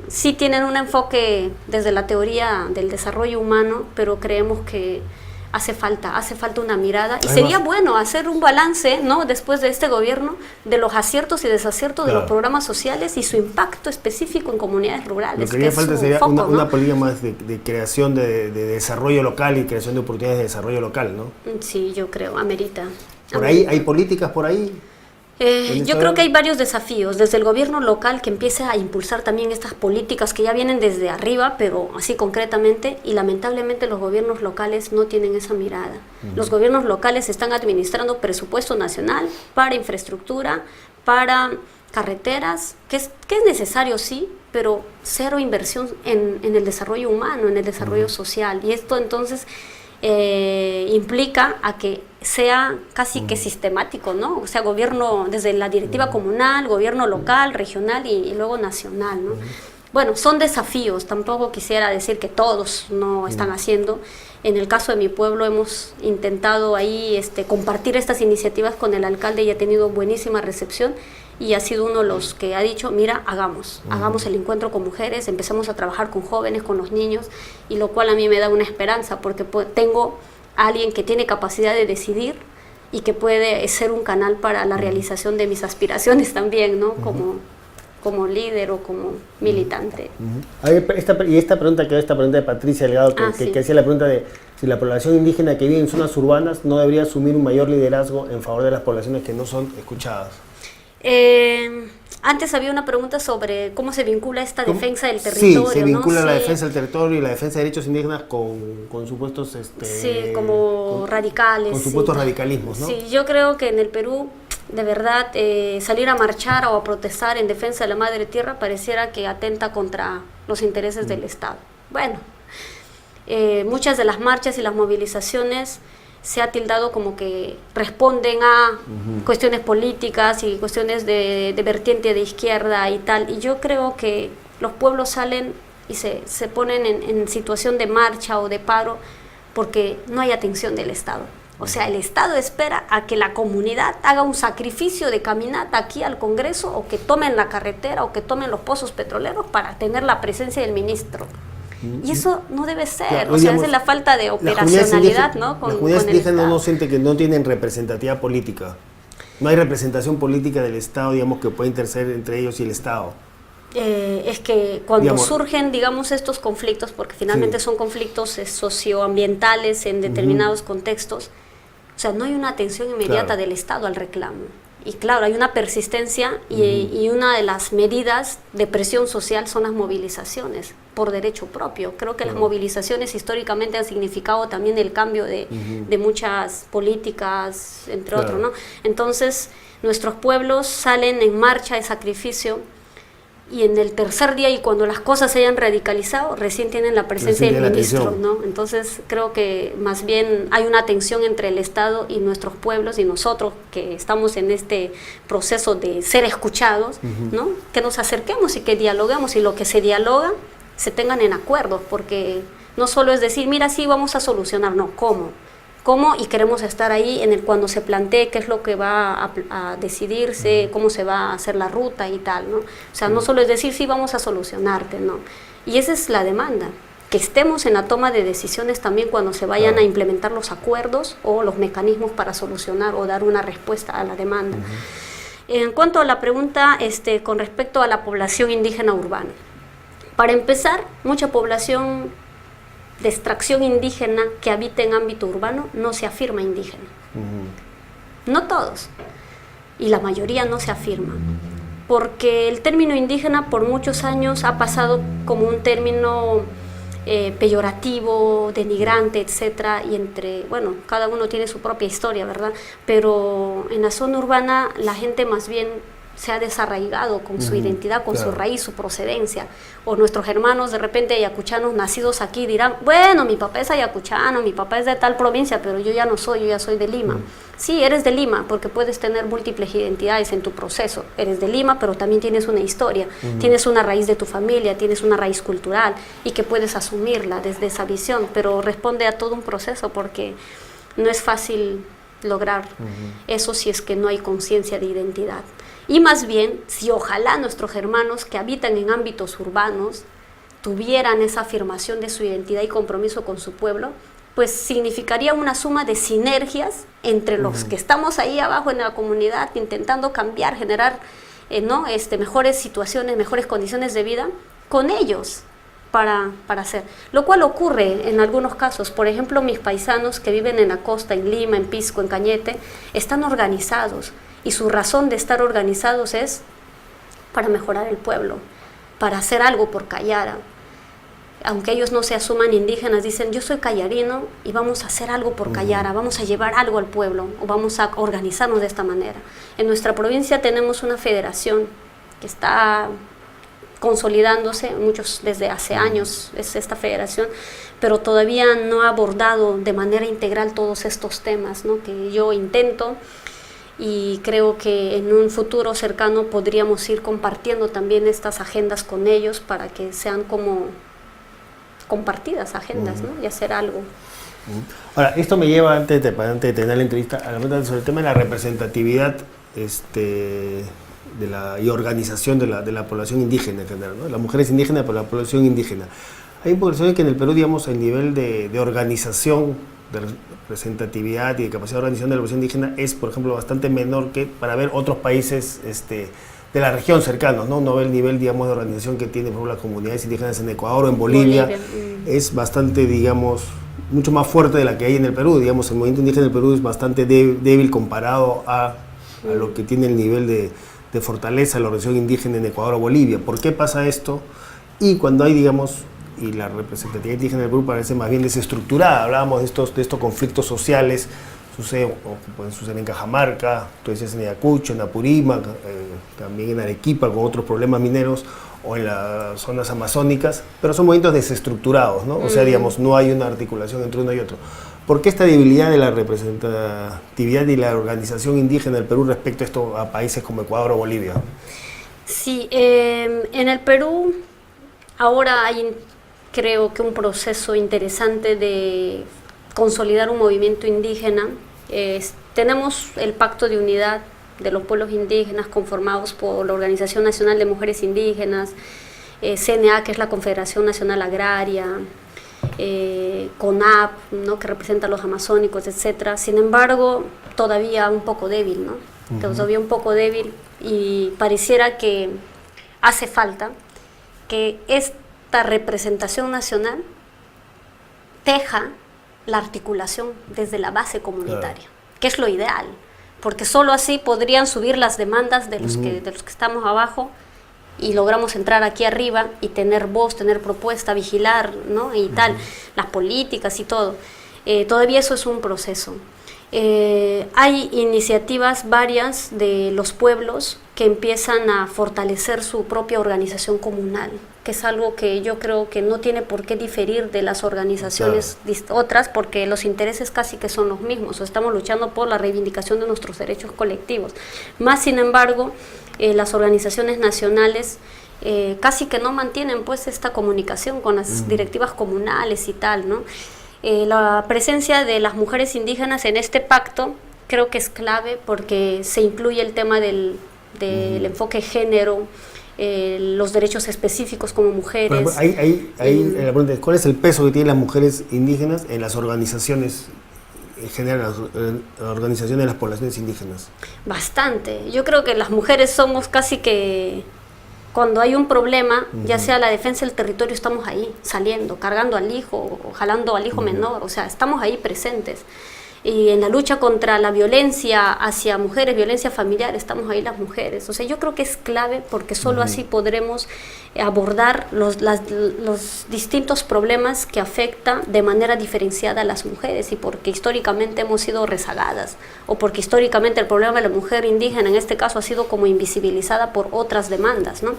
sí tienen un enfoque desde la teoría del desarrollo humano, pero creemos que hace falta una mirada. Y sería bueno hacer un balance, ¿no?, después de este gobierno, de los aciertos y desaciertos de los programas sociales y su impacto específico en comunidades rurales. Lo que haría falta sería una política más de creación de desarrollo local y creación de oportunidades de desarrollo local, ¿no? Sí, yo creo, amerita. ¿Por ahí hay políticas por ahí? Yo creo que hay varios desafíos, desde el gobierno local que empiece a impulsar también estas políticas que ya vienen desde arriba, pero así concretamente, y lamentablemente los gobiernos locales no tienen esa mirada. Los gobiernos locales están administrando presupuesto nacional para infraestructura, para carreteras, que es necesario, sí, pero cero inversión en el desarrollo humano, en el desarrollo social, y esto entonces implica a que sea casi que sistemático, ¿no? O sea, gobierno desde la directiva comunal, gobierno local, regional y luego nacional, ¿no? Bueno, son desafíos, tampoco quisiera decir que todos no están haciendo. En el caso de mi pueblo hemos intentado ahí compartir estas iniciativas con el alcalde y ha tenido buenísima recepción. Y ha sido uno de los que ha dicho, mira, hagamos el encuentro con mujeres, empezamos a trabajar con jóvenes, con los niños, y lo cual a mí me da una esperanza, porque tengo a alguien que tiene capacidad de decidir y que puede ser un canal para la realización de mis aspiraciones también, ¿no? Como líder o como militante. Esta pregunta de Patricia Delgado, que hacía la pregunta de si la población indígena que vive en zonas urbanas no debería asumir un mayor liderazgo en favor de las poblaciones que no son escuchadas. Antes había una pregunta sobre cómo se vincula esta defensa del territorio. Sí, se vincula, ¿no?, la Sí. defensa del territorio y la defensa de derechos indígenas con supuestos radicales. Con supuestos sí. radicalismos, ¿no? Sí, yo creo que en el Perú, de verdad, salir a marchar o a protestar en defensa de la madre tierra pareciera que atenta contra los intereses del Estado. Bueno, muchas de las marchas y las movilizaciones se ha tildado como que responden a cuestiones políticas y cuestiones de vertiente de izquierda y tal. Y yo creo que los pueblos salen y se ponen en situación de marcha o de paro porque no hay atención del Estado. O sea, el Estado espera a que la comunidad haga un sacrificio de caminata aquí al Congreso, o que tomen la carretera o que tomen los pozos petroleros para tener la presencia del ministro. Y eso no debe ser, claro, o sea, digamos, es la falta de operacionalidad, ¿no? Las comunidades indígenas no sienten que no tienen representatividad política. No hay representación política del Estado, digamos, que pueda interceder entre ellos y el Estado. Es que cuando surgen, digamos, estos conflictos, porque finalmente son conflictos socioambientales en determinados contextos, o sea, no hay una atención inmediata del Estado al reclamo. Y claro, hay una persistencia y una de las medidas de presión social son las movilizaciones por derecho propio. Creo que las movilizaciones históricamente han significado también el cambio de muchas políticas, entre otros, ¿no? Entonces, nuestros pueblos salen en marcha de sacrificio, y en el tercer día, y cuando las cosas se hayan radicalizado, recién tienen la presencia del ministro, ¿no? Entonces creo que más bien hay una tensión entre el Estado y nuestros pueblos, y nosotros que estamos en este proceso de ser escuchados, ¿no? Que nos acerquemos y que dialoguemos, y lo que se dialoga se tengan en acuerdos, porque no solo es decir, mira, sí, vamos a solucionar, no, ¿cómo? Y queremos estar ahí cuando se plantee qué es lo que va a decidirse, cómo se va a hacer la ruta y tal, ¿no? O sea, no solo es decir, sí, vamos a solucionarte, ¿no? Y esa es la demanda, que estemos en la toma de decisiones también cuando se vayan a implementar los acuerdos o los mecanismos para solucionar o dar una respuesta a la demanda. En cuanto a la pregunta con respecto a la población indígena urbana, para empezar, mucha población de extracción indígena que habita en ámbito urbano no se afirma indígena. No todos, y la mayoría no se afirma, porque el término indígena por muchos años ha pasado como un término peyorativo, denigrante, etcétera, y cada uno tiene su propia historia, ¿verdad? Pero en la zona urbana la gente más bien se ha desarraigado con su identidad, con claro. su raíz, su procedencia. O nuestros hermanos de repente ayacuchanos nacidos aquí dirán, bueno, mi papá es ayacuchano, mi papá es de tal provincia, pero yo ya no soy, yo ya soy de Lima. Sí, eres de Lima, porque puedes tener múltiples identidades en tu proceso. Eres de Lima, pero también tienes una historia, tienes una raíz de tu familia, tienes una raíz cultural, y que puedes asumirla desde esa visión, pero responde a todo un proceso, porque no es fácil lograr eso si es que no hay conciencia de identidad. Y más bien, si ojalá nuestros hermanos que habitan en ámbitos urbanos tuvieran esa afirmación de su identidad y compromiso con su pueblo, pues significaría una suma de sinergias entre los que estamos ahí abajo en la comunidad intentando cambiar, generar mejores situaciones, mejores condiciones de vida con ellos para hacer. Lo cual ocurre en algunos casos. Por ejemplo, mis paisanos que viven en la costa, en Lima, en Pisco, en Cañete, están organizados. Y su razón de estar organizados es para mejorar el pueblo, para hacer algo por Cayara. Aunque ellos no se asuman indígenas, dicen, yo soy cayarino y vamos a hacer algo por Cayara, vamos a llevar algo al pueblo, o vamos a organizarnos de esta manera. En nuestra provincia tenemos una federación que está consolidándose, muchos desde hace años es esta federación, pero todavía no ha abordado de manera integral todos estos temas, ¿no? Que yo intento. Y creo que en un futuro cercano podríamos ir compartiendo también estas agendas con ellos para que sean como compartidas agendas, ¿no? Y hacer algo. Ahora, esto me lleva, antes de tener la entrevista, a la pregunta sobre el tema de la representatividad y organización de la población indígena en general, ¿no? Las mujeres indígenas por la población indígena. Hay impresión que en el Perú, digamos, el nivel de organización, de representatividad y de capacidad de organización de la población indígena es, por ejemplo, bastante menor que para ver otros países de la región cercanos, ¿no? No ve el nivel, digamos, de organización que tienen, por ejemplo, las comunidades indígenas en Ecuador o en Bolivia. Es bastante, digamos, mucho más fuerte de la que hay en el Perú. Digamos, el movimiento indígena en el Perú es bastante débil comparado a lo que tiene el nivel de fortaleza de la organización indígena en Ecuador o Bolivia. ¿Por qué pasa esto? Y cuando hay, digamos, y la representatividad indígena del Perú parece más bien desestructurada. Hablábamos de estos conflictos sociales, pueden suceder en Cajamarca, tú decías en Ayacucho, en Apurímac, también en Arequipa con otros problemas mineros, o en las zonas amazónicas, pero son movimientos desestructurados, ¿no? O sea, digamos, no hay una articulación entre uno y otro. ¿Por qué esta debilidad de la representatividad y la organización indígena del Perú respecto a esto a países como Ecuador o Bolivia? Sí, en el Perú ahora hay, creo que un proceso interesante de consolidar un movimiento indígena. Tenemos el Pacto de Unidad de los Pueblos Indígenas conformados por la Organización Nacional de Mujeres Indígenas, CNA, que es la Confederación Nacional Agraria, CONAP, ¿no? Que representa a los amazónicos, etc. Sin embargo, todavía un poco débil, ¿no? Todavía un poco débil, y pareciera que hace falta que esta representación nacional teja la articulación desde la base comunitaria, que es lo ideal, porque solo así podrían subir las demandas de los que estamos abajo y logramos entrar aquí arriba y tener voz, tener propuesta, vigilar, ¿no? Y tal, las políticas y todo. Todavía eso es un proceso. Hay iniciativas varias de los pueblos que empiezan a fortalecer su propia organización comunal, que es algo que yo creo que no tiene por qué diferir de las organizaciones otras, porque los intereses casi que son los mismos, o estamos luchando por la reivindicación de nuestros derechos colectivos. Más sin embargo, las organizaciones nacionales casi que no mantienen pues esta comunicación con las directivas comunales y tal, ¿no? La presencia de las mujeres indígenas en este pacto creo que es clave, porque se incluye el tema del enfoque género, los derechos específicos como mujeres. La pregunta es, ¿cuál es el peso que tienen las mujeres indígenas en las organizaciones, en general, las organizaciones de las poblaciones indígenas? Bastante. Yo creo que las mujeres somos casi que, cuando hay un problema, ya sea la defensa del territorio, estamos ahí, saliendo, cargando al hijo, o jalando al hijo menor, o sea, estamos ahí presentes. Y en la lucha contra la violencia hacia mujeres, violencia familiar, estamos ahí las mujeres. O sea, yo creo que es clave porque solo así podremos abordar los distintos problemas que afectan de manera diferenciada a las mujeres, y porque históricamente hemos sido rezagadas, o porque históricamente el problema de la mujer indígena en este caso ha sido como invisibilizada por otras demandas, ¿no?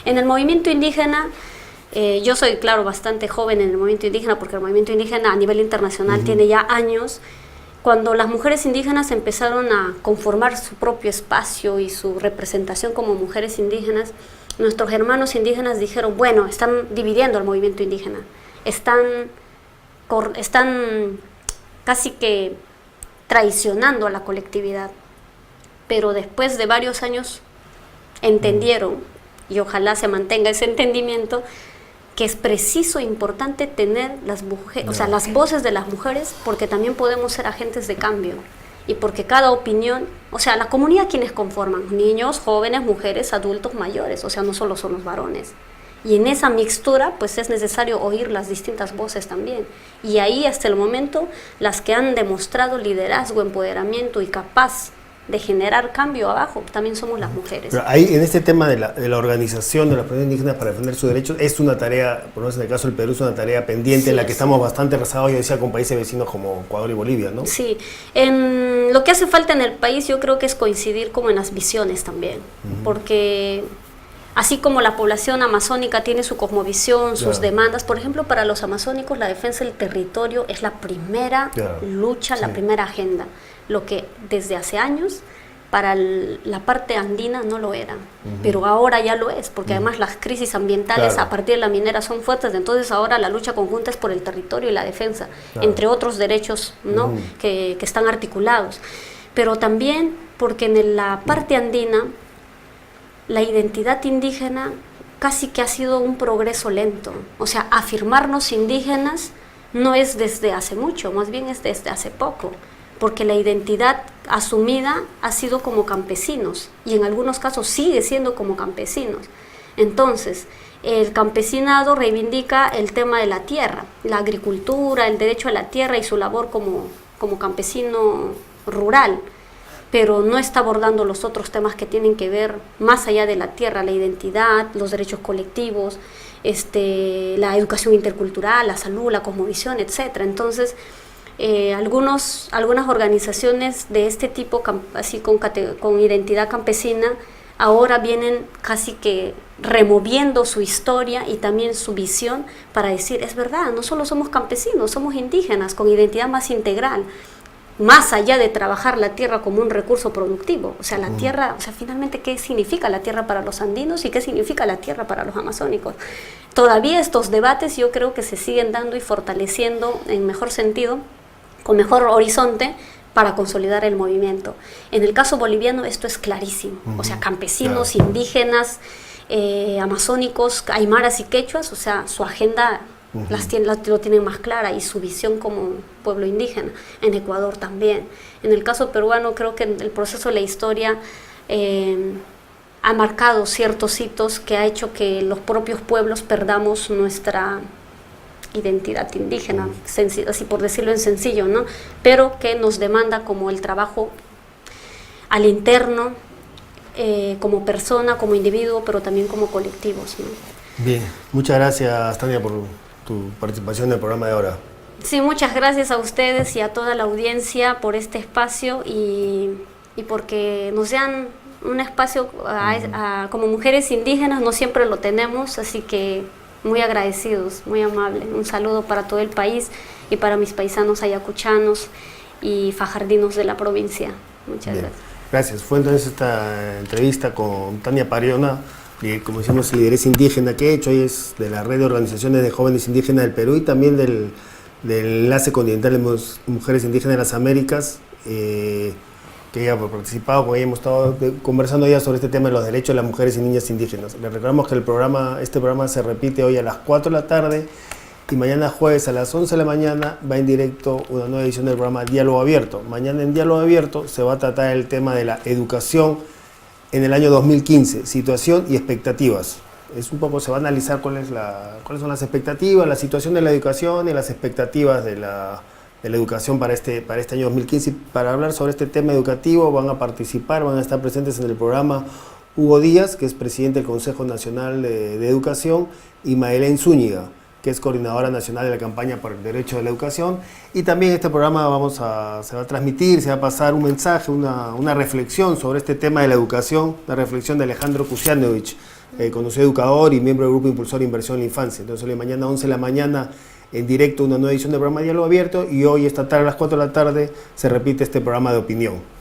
En el movimiento indígena, yo soy, claro, bastante joven en el movimiento indígena, porque el movimiento indígena a nivel internacional tiene ya años. Cuando las mujeres indígenas empezaron a conformar su propio espacio y su representación como mujeres indígenas, nuestros hermanos indígenas dijeron, bueno, están dividiendo el movimiento indígena, están casi que traicionando a la colectividad. Pero después de varios años entendieron, y ojalá se mantenga ese entendimiento, que es preciso, importante tener las mujeres, o sea, las voces de las mujeres, porque también podemos ser agentes de cambio, y porque cada opinión, o sea, la comunidad, quienes conforman, niños, jóvenes, mujeres, adultos, mayores, o sea, no solo son los varones. Y en esa mixtura, pues es necesario oír las distintas voces también. Y ahí, hasta el momento, las que han demostrado liderazgo, empoderamiento y capaz de generar cambio abajo, también somos las mujeres. Pero ahí, en este tema de la organización de las personas indígenas para defender sus derechos, es una tarea, por lo menos en el caso del Perú, es una tarea pendiente, sí, en la que estamos bastante rezagados, yo decía, con países vecinos como Ecuador y Bolivia, ¿no? Sí, lo que hace falta en el país yo creo que es coincidir como en las visiones también, porque así como la población amazónica tiene su cosmovisión, sus demandas, por ejemplo, para los amazónicos la defensa del territorio es la primera lucha, la primera agenda, lo que desde hace años para la parte andina no lo era, pero ahora ya lo es, porque además las crisis ambientales a partir de la minera son fuertes, entonces ahora la lucha conjunta es por el territorio y la defensa, entre otros derechos, ¿no? que están articulados, pero también porque en la parte andina la identidad indígena casi que ha sido un progreso lento, o sea, afirmarnos indígenas no es desde hace mucho, más bien es desde hace poco, porque la identidad asumida ha sido como campesinos, y en algunos casos sigue siendo como campesinos. Entonces, el campesinado reivindica el tema de la tierra, la agricultura, el derecho a la tierra y su labor como campesino rural, pero no está abordando los otros temas que tienen que ver más allá de la tierra, la identidad, los derechos colectivos, la educación intercultural, la salud, la cosmovisión, etc. Entonces, algunas organizaciones de este tipo, así con identidad campesina, ahora vienen casi que removiendo su historia y también su visión para decir, es verdad, no solo somos campesinos, somos indígenas con identidad más integral, más allá de trabajar la tierra como un recurso productivo. O sea, la tierra, o sea, finalmente, ¿qué significa la tierra para los andinos y qué significa la tierra para los amazónicos? Todavía estos debates yo creo que se siguen dando y fortaleciendo en mejor sentido, con mejor horizonte, para consolidar el movimiento. En el caso boliviano esto es clarísimo, o sea, campesinos, indígenas, amazónicos, aymaras y quechuas, o sea, su agenda lo tienen más clara, y su visión como pueblo indígena. En Ecuador también. En el caso peruano creo que el proceso de la historia ha marcado ciertos hitos que ha hecho que los propios pueblos perdamos nuestra identidad indígena, así por decirlo en sencillo, ¿no? Pero que nos demanda como el trabajo al interno, como persona, como individuo, pero también como colectivos, ¿no? Bien, muchas gracias, Tania, por tu participación en el programa de ahora. Sí, muchas gracias a ustedes y a toda la audiencia por este espacio y porque nos dan un espacio como mujeres indígenas, no siempre lo tenemos, así que muy agradecidos, muy amable. Un saludo para todo el país y para mis paisanos ayacuchanos y fajardinos de la provincia. Muchas gracias. Gracias. Fue entonces esta entrevista con Tania Pariona, como decimos, lideresa indígena que he hecho, y es de la Red de Organizaciones de Jóvenes Indígenas del Perú y también del Enlace Continental de Mujeres Indígenas de las Américas, que ella ha participado, con ella hemos estado conversando ya sobre este tema de los derechos de las mujeres y niñas indígenas. Les recordamos que este programa se repite hoy a las 4 de la tarde y mañana jueves a las 11 de la mañana va en directo una nueva edición del programa Diálogo Abierto. Mañana en Diálogo Abierto se va a tratar el tema de la educación en el año 2015, situación y expectativas. Se va a analizar cuáles son las expectativas, la situación de la educación y las expectativas de de la educación para este año 2015. Y para hablar sobre este tema educativo van a participar, van a estar presentes en el programa Hugo Díaz, que es presidente del Consejo Nacional de Educación, y Maelén Zúñiga, que es coordinadora nacional de la campaña por el derecho de la educación. Y también este programa se va a transmitir, se va a pasar un mensaje, una reflexión sobre este tema de la educación, la reflexión de Alejandro Kusianovich, conocido educador y miembro del Grupo Impulsor de Inversión en la Infancia. Entonces, hoy mañana 11 de la mañana, en directo, una nueva edición del programa Diálogo Abierto, y hoy, esta tarde, a las 4 de la tarde, se repite este programa de opinión.